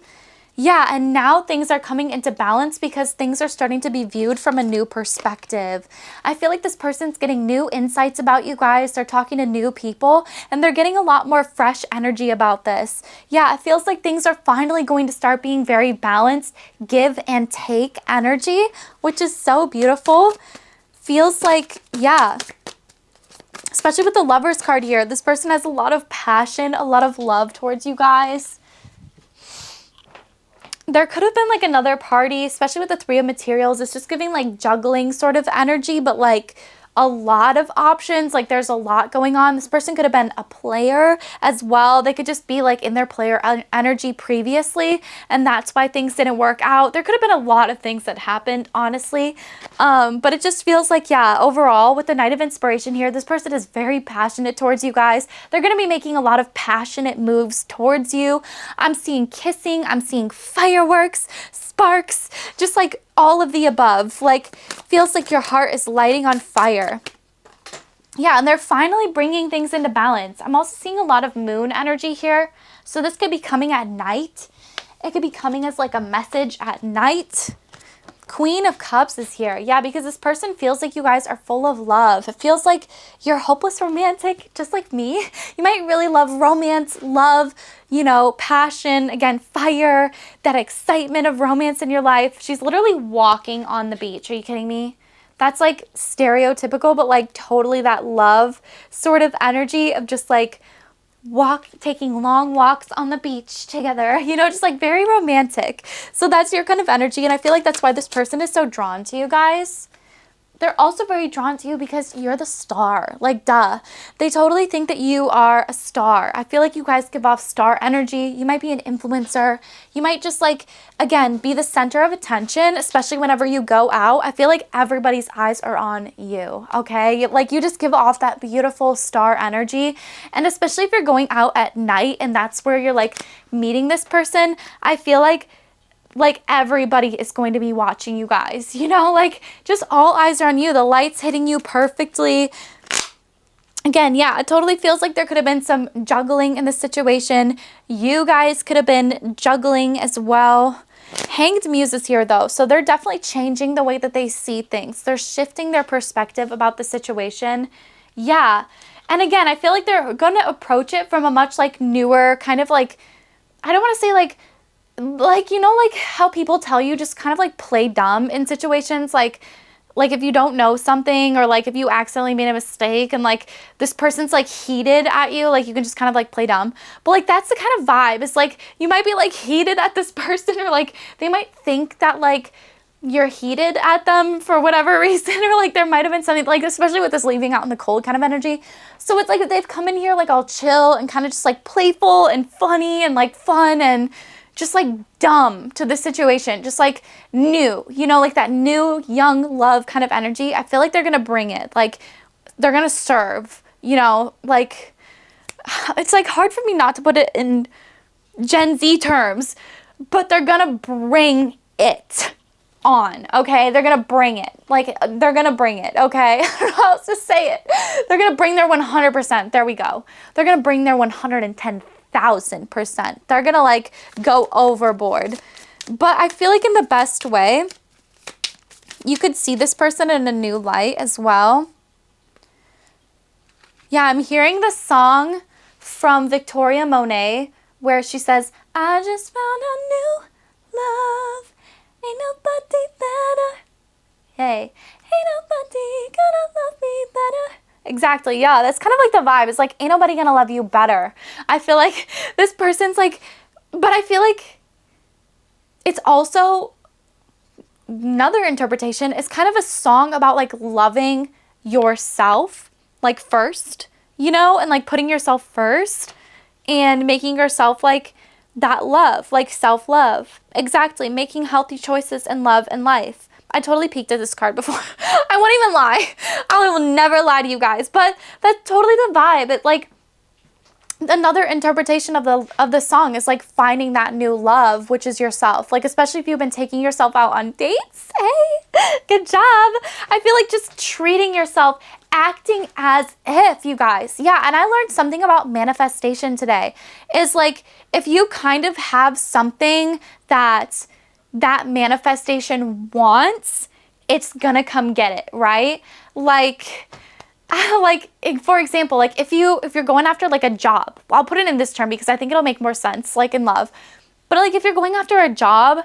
Yeah, and now things are coming into balance because things are starting to be viewed from a new perspective. I feel like this person's getting new insights about you guys. They're talking to new people, and they're getting a lot more fresh energy about this. Yeah, it feels like things are finally going to start being very balanced, give and take energy, which is so beautiful. Feels like, yeah, especially with the Lovers card here, this person has a lot of passion, a lot of love towards you guys. There could have been like another party, especially with the 3 of materials. It's just giving like juggling sort of energy, but like a lot of options. Like there's a lot going on. This person could have been a player as well. They could just be like in their player energy previously, and that's why things didn't work out. There could have been a lot of things that happened, honestly. But it just feels like, yeah, overall with the Knight of Inspiration here, this person is very passionate towards you guys. They're going to be making a lot of passionate moves towards you. I'm seeing kissing. I'm seeing fireworks, sparks, just like all of the above. Like feels like your heart is lighting on fire. Yeah, and they're finally bringing things into balance. I'm also seeing a lot of moon energy here. So this could be coming at night. It could be coming as like a message at night. Queen of Cups is here. Yeah, because this person feels like you guys are full of love. It feels like you're hopeless romantic, just like me. You might really love romance, love, you know, passion, again, fire, that excitement of romance in your life. She's literally walking on the beach. Are you kidding me? That's like stereotypical, but like totally that love sort of energy of just like taking long walks on the beach together, you know, just like very romantic. So that's your kind of energy. And I feel like that's why this person is so drawn to you guys. They're also very drawn to you because you're the star. Like, duh. They totally think that you are a star. I feel like you guys give off star energy. You might be an influencer. You might just like, again, be the center of attention, especially whenever you go out. I feel like everybody's eyes are on you, okay? Like, you just give off that beautiful star energy. And especially if you're going out at night and that's where you're like meeting this person, I feel like everybody is going to be watching you guys, you know, like just all eyes are on you. The light's hitting you perfectly. Again, yeah, it totally feels like there could have been some juggling in the situation. You guys could have been juggling as well. Hanged Muse is here though, so they're definitely changing the way that they see things. They're shifting their perspective about the situation. Yeah, and again, I feel like they're going to approach it from a much like newer kind of like, I don't want to say like, you know, like how people tell you just kind of like play dumb in situations, like if you don't know something or like if you accidentally made a mistake and like this person's like heated at you, like you can just kind of like play dumb. But like that's the kind of vibe. It's like you might be like heated at this person or like they might think that like you're heated at them for whatever reason, or like there might have been something like, especially with this leaving out in the cold kind of energy. So it's like they've come in here like all chill and kind of just like playful and funny and like fun and just like dumb to the situation, just like new, you know, like that new young love kind of energy. I feel like they're gonna bring it, like they're gonna serve, you know, like it's like hard for me not to put it in Gen Z terms, but they're gonna bring it on, okay? They're gonna bring it, like they're gonna bring it, okay? I don't know how else to say it. They're gonna bring their 100%. There we go. They're gonna bring their 110,000%. They're gonna like go overboard. But I feel like in the best way, you could see this person in a new light as well. Yeah, I'm hearing the song from Victoria Monet where she says, I just found a new love. Ain't nobody better. Hey, ain't nobody gonna love me better. Exactly, yeah, that's kind of like the vibe. It's like, ain't nobody gonna love you better. I feel like this person's like, but I feel like it's also another interpretation. It's kind of a song about like loving yourself, like first, you know, and like putting yourself first and making yourself like that love, like self-love. Exactly, making healthy choices in love and life. I totally peeked at this card before. I won't even lie. I will never lie to you guys, but that's totally the vibe. It like another interpretation of the song is like finding that new love, which is yourself. Like especially if you've been taking yourself out on dates. Hey, good job. I feel like just treating yourself, acting as if, you guys. Yeah, and I learned something about manifestation today. Is like if you kind of have something that manifestation wants, it's gonna come get it, right? Like for example, like if you're going after like a job, I'll put it in this term because I think it'll make more sense, like in love. But like if you're going after a job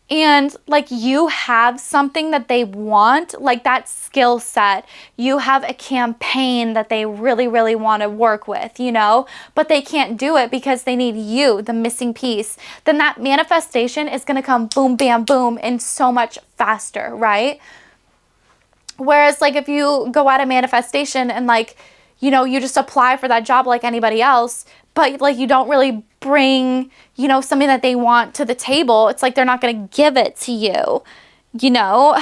and like you have something that they want, like that skill set, you have a campaign that they really, really want to work with, you know, but they can't do it because they need you, the missing piece, then that manifestation is going to come boom, bam, boom, and so much faster, right? Whereas like if you go at a manifestation and like, you know, you just apply for that job like anybody else, but like you don't really bring, you know, something that they want to the table, it's like they're not going to give it to you. You know,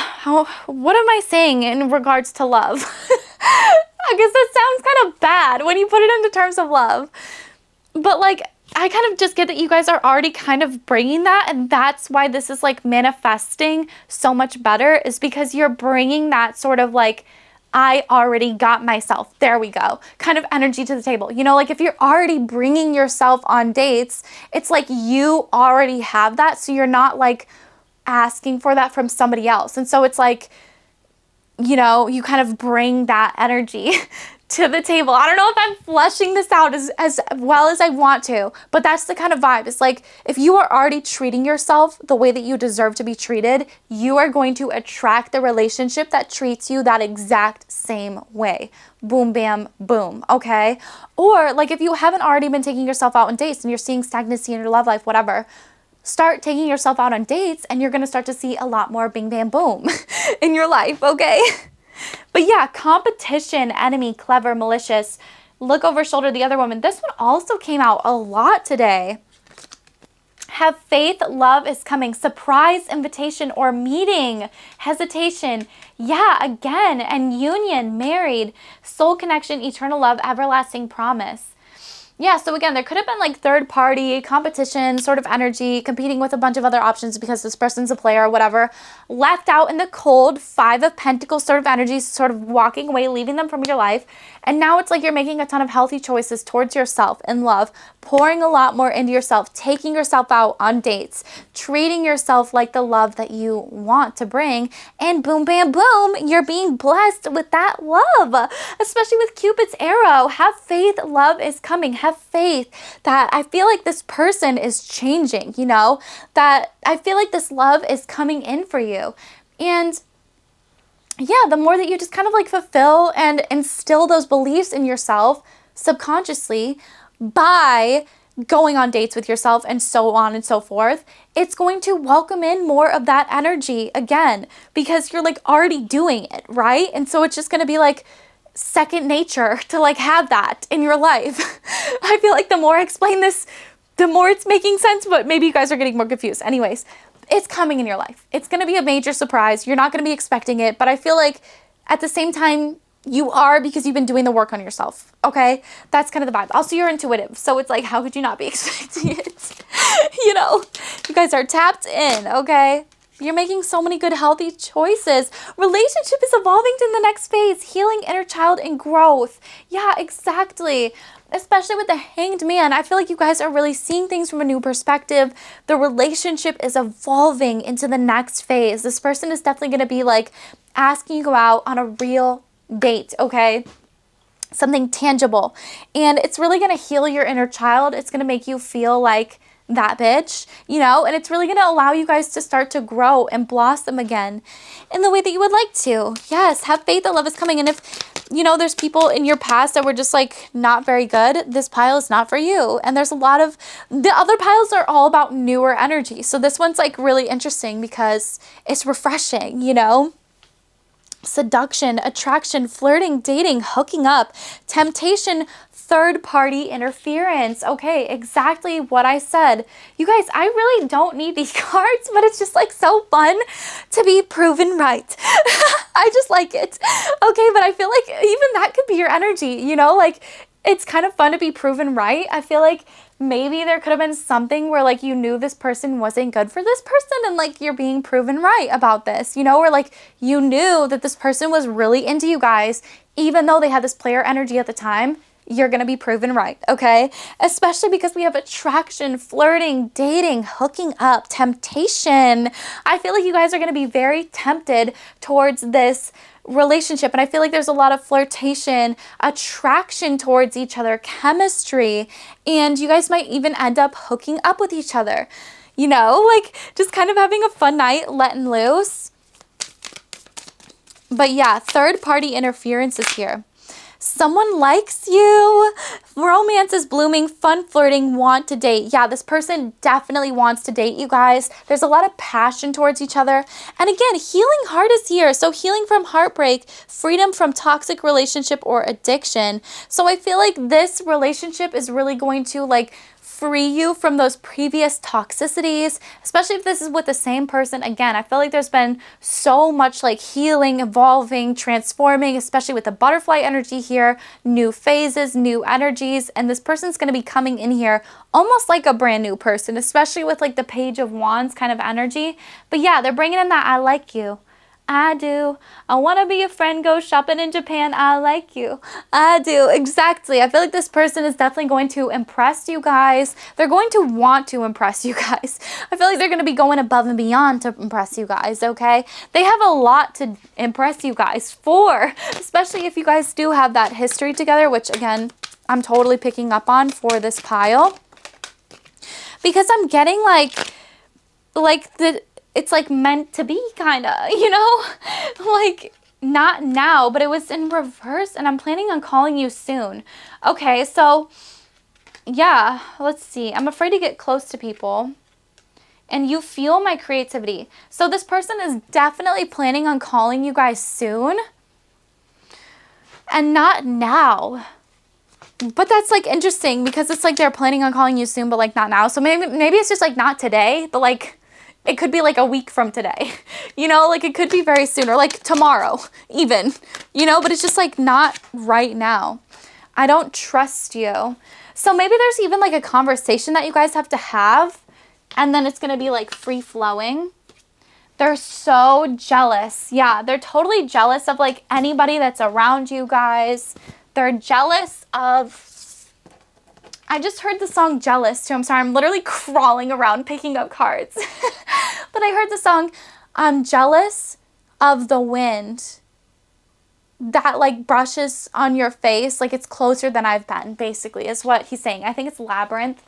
what am I saying in regards to love? I guess that sounds kind of bad when you put it into terms of love. But like, I kind of just get that you guys are already kind of bringing that, and that's why this is like manifesting so much better, is because you're bringing that sort of like I already got myself, there we go, kind of energy to the table. You know, like if you're already bringing yourself on dates, it's like you already have that. So you're not like asking for that from somebody else. And so it's like, you know, you kind of bring that energy to the table. I don't know if I'm fleshing this out as well as I want to, but that's the kind of vibe. It's like if you are already treating yourself the way that you deserve to be treated, you are going to attract the relationship that treats you that exact same way. Boom, bam, boom, okay? Or like if you haven't already been taking yourself out on dates and you're seeing stagnancy in your love life, whatever, start taking yourself out on dates and you're going to start to see a lot more bing, bam, boom in your life, okay? But yeah, competition, enemy, clever, malicious, look over shoulder the other woman. This one also came out a lot today. Have faith, love is coming, surprise, invitation, or meeting, hesitation. Yeah, again, and union, married, soul connection, eternal love, everlasting promise. Yeah, so again, there could have been like third party competition sort of energy, competing with a bunch of other options because this person's a player or whatever. Left out in the cold, 5 of Pentacles sort of energy, sort of walking away, leaving them from your life. And now it's like you're making a ton of healthy choices towards yourself in love, pouring a lot more into yourself, taking yourself out on dates, treating yourself like the love that you want to bring. And boom, bam, boom, you're being blessed with that love, especially with Cupid's arrow. Have faith, love is coming. Have faith that I feel like this person is changing, you know, that I feel like this love is coming in for you. And yeah, the more that you just kind of like fulfill and instill those beliefs in yourself subconsciously by going on dates with yourself and so on and so forth, it's going to welcome in more of that energy again because you're like already doing it, right? And so it's just going to be like second nature to like have that in your life. I feel like the more I explain this, the more it's making sense, but maybe you guys are getting more confused. Anyways, it's coming in your life. It's going to be a major surprise. You're not going to be expecting it, but I feel like at the same time you are because you've been doing the work on yourself. Okay? That's kind of the vibe. Also, you're intuitive. So it's like, how could you not be expecting it? You know, you guys are tapped in. Okay? You're making so many good, healthy choices. Relationship is evolving to the next phase. Healing, inner child, and growth. Yeah, exactly. Especially with the Hanged Man. I feel like you guys are really seeing things from a new perspective. The relationship is evolving into the next phase. This person is definitely going to be like asking you to go out on a real date, okay? Something tangible. And it's really going to heal your inner child. It's going to make you feel like that bitch, you know, and it's really going to allow you guys to start to grow and blossom again in the way that you would like to. Yes, have faith that love is coming. And if, you know, there's people in your past that were just like not very good, this pile is not for you. And there's a lot of, the other piles are all about newer energy. So this one's like really interesting because it's refreshing, you know? Seduction, attraction, flirting, dating, hooking up, temptation, third-party interference. Okay, exactly what I said. You guys, I really don't need these cards, but it's just like so fun to be proven right. I just like it. Okay, but I feel like even that could be your energy, you know? Like, it's kind of fun to be proven right. I feel like maybe there could have been something where like you knew this person wasn't good for this person and like you're being proven right about this, you know, or like you knew that this person was really into you guys, even though they had this player energy at the time. You're going to be proven right, okay? Especially because we have attraction, flirting, dating, hooking up, temptation. I feel like you guys are going to be very tempted towards this relationship. And I feel like there's a lot of flirtation, attraction towards each other, chemistry, and you guys might even end up hooking up with each other. You know, like just kind of having a fun night, letting loose. But yeah, third party interference is here. Someone likes you. Romance is blooming, fun flirting, want to date. Yeah, this person definitely wants to date you guys. There's a lot of passion towards each other. And again, healing heart is here. So healing from heartbreak, freedom from toxic relationship or addiction. So I feel like this relationship is really going to like free you from those previous toxicities, especially if this is with the same person. Again, I feel like there's been so much like healing, evolving, transforming, especially with the butterfly energy here, new phases, new energies, and this person's going to be coming in here almost like a brand new person, especially with like the Page of Wands kind of energy. But yeah, they're bringing in that I like you. I do. I want to be a friend, go shopping in Japan. I like you. I do. Exactly. I feel like this person is definitely going to impress you guys. They're going to want to impress you guys. I feel like they're going to be going above and beyond to impress you guys, okay? They have a lot to impress you guys for, especially if you guys do have that history together, which again, I'm totally picking up on for this pile. Because I'm getting it's like meant to be kind of, you know, like not now, but it was in reverse and I'm planning on calling you soon. Okay, so yeah, let's see. I'm afraid to get close to people and you feel my creativity. So this person is definitely planning on calling you guys soon and not now. But that's like interesting because it's like they're planning on calling you soon, but like not now. So maybe it's just like not today, but like it could be like a week from today, you know, like it could be very soon or like tomorrow even, you know, but it's just like not right now. I don't trust you. So maybe there's even like a conversation that you guys have to have and then it's going to be like free flowing. They're so jealous. Yeah, they're totally jealous of like anybody that's around you guys. They're jealous of, I just heard the song Jealous too. I'm sorry, I'm literally crawling around picking up cards. But I heard the song, I'm jealous of the wind that like brushes on your face. Like it's closer than I've been, basically, is what he's saying. I think it's Labyrinth.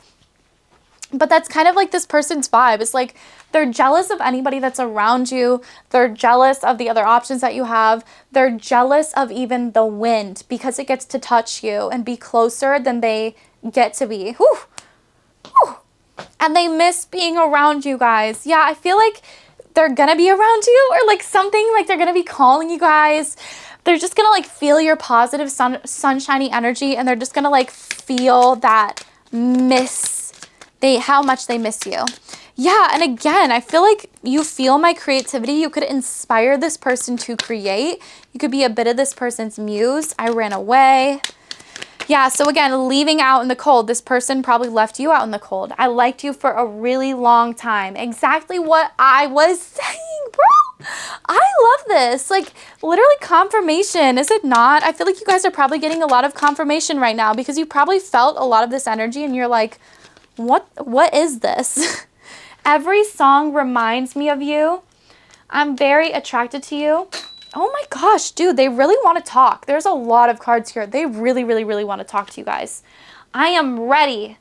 But that's kind of like this person's vibe. It's like they're jealous of anybody that's around you. They're jealous of the other options that you have. They're jealous of even the wind because it gets to touch you and be closer than they get to be. Whew. Whew. And they miss being around you guys. Yeah, I feel like they're gonna be around you or like something, like they're gonna be calling you guys. They're just gonna like feel your positive sunshiny energy and they're just gonna like feel that how much they miss you. Yeah, and again, I feel like you feel my creativity. You could inspire this person to create. You could be a bit of this person's muse. I ran away. Yeah, so again, leaving out in the cold. This person probably left you out in the cold. I liked you for a really long time. Exactly what I was saying, bro. I love this. Like, literally confirmation, is it not? I feel like you guys are probably getting a lot of confirmation right now because you probably felt a lot of this energy and you're like, what is this? Every song reminds me of you. I'm very attracted to you. Oh my gosh, dude, they really want to talk. There's a lot of cards here. They really, really, really want to talk to you guys. I am ready.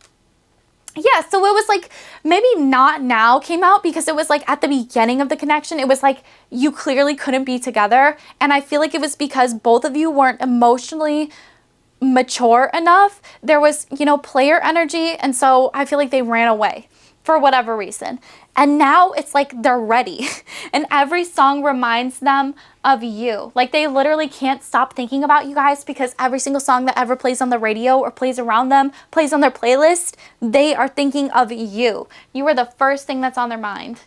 Yeah, so it was like maybe not now came out because it was like at the beginning of the connection. It was like you clearly couldn't be together. And I feel like it was because both of you weren't emotionally mature enough. There was, you know, player energy. And so I feel like they ran away for whatever reason. And now it's like they're ready. And every song reminds them of you. Like they literally can't stop thinking about you guys because every single song that ever plays on the radio or plays around them, plays on their playlist, they are thinking of you. You are the first thing that's on their mind.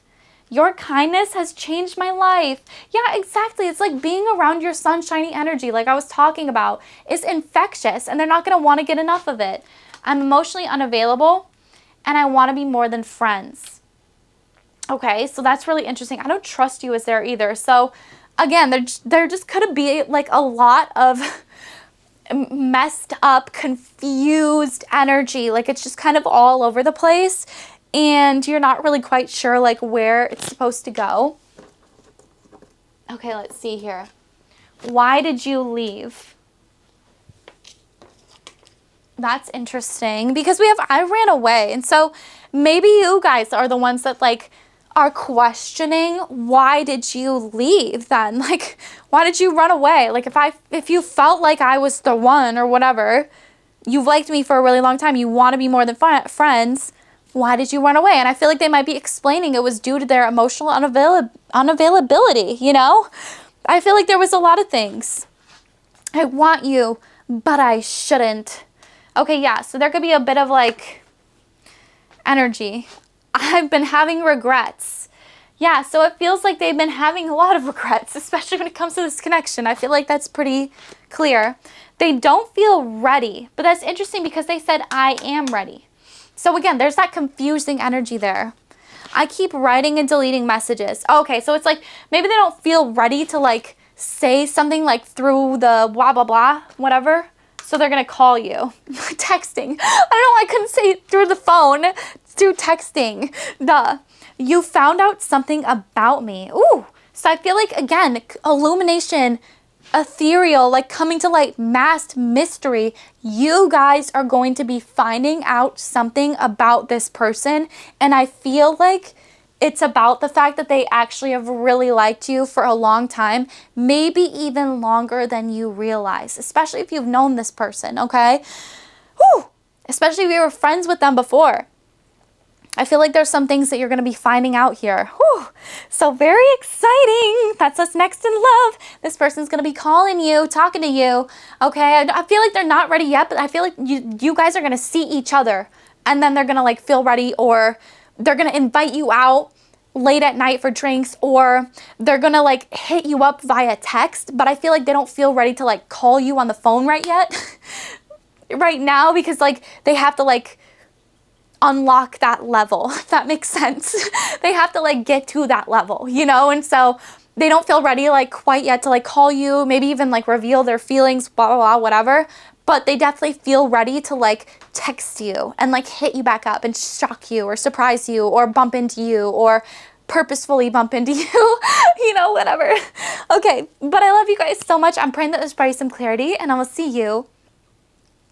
Your kindness has changed my life. Yeah, exactly. It's like being around your sunshiny energy, like I was talking about, is infectious and they're not going to want to get enough of it. I'm emotionally unavailable and I want to be more than friends. Okay, so that's really interesting. I don't trust you as there either. So again, there just could be like a lot of messed up, confused energy. Like it's just kind of all over the place. And you're not really quite sure like where it's supposed to go. Okay, let's see here. Why did you leave? That's interesting because I ran away. And so maybe you guys are the ones that like are questioning, why did you leave then? Like, why did you run away? Like if you felt like I was the one or whatever, you've liked me for a really long time, you want to be more than friends, why did you run away? And I feel like they might be explaining it was due to their emotional unavailability, you know? I feel like there was a lot of things. I want you, but I shouldn't. Okay, yeah, so there could be a bit of like energy. I've been having regrets. Yeah, so it feels like they've been having a lot of regrets, especially when it comes to this connection. I feel like that's pretty clear. They don't feel ready, but that's interesting because they said, I am ready. So again, there's that confusing energy there. I keep writing and deleting messages. Okay, so it's like maybe they don't feel ready to like say something like through the blah, blah, blah, whatever. So they're going to call you. Texting. I don't know why I couldn't say it through the phone. Through texting. Duh. You found out something about me. Ooh. So I feel like, again, illumination, ethereal, like coming to light, masked mystery. You guys are going to be finding out something about this person. And I feel like it's about the fact that they actually have really liked you for a long time, maybe even longer than you realize, especially if you've known this person, okay? Whew. Especially if you were friends with them before. I feel like there's some things that you're going to be finding out here. Whew. So very exciting. That's us next in love. This person's going to be calling you, talking to you. Okay, I feel like they're not ready yet, but I feel like you guys are going to see each other, and then they're going to like feel ready, or they're going to invite you out late at night for drinks, or they're going to like hit you up via text, but I feel like they don't feel ready to like call you on the phone right yet. Right now, because like they have to like unlock that level, if that makes sense. They have to like get to that level, you know? And so they don't feel ready like quite yet to like call you, maybe even like reveal their feelings, blah, blah, blah, whatever. But they definitely feel ready to like text you and like hit you back up and shock you or surprise you or bump into you or purposefully bump into you, you know, whatever. Okay, but I love you guys so much. I'm praying that this brings some clarity, and I will see you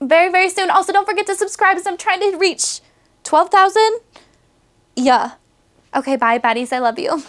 very, very soon. Also, don't forget to subscribe as I'm trying to reach 12,000? Yeah. Okay, bye, baddies. I love you.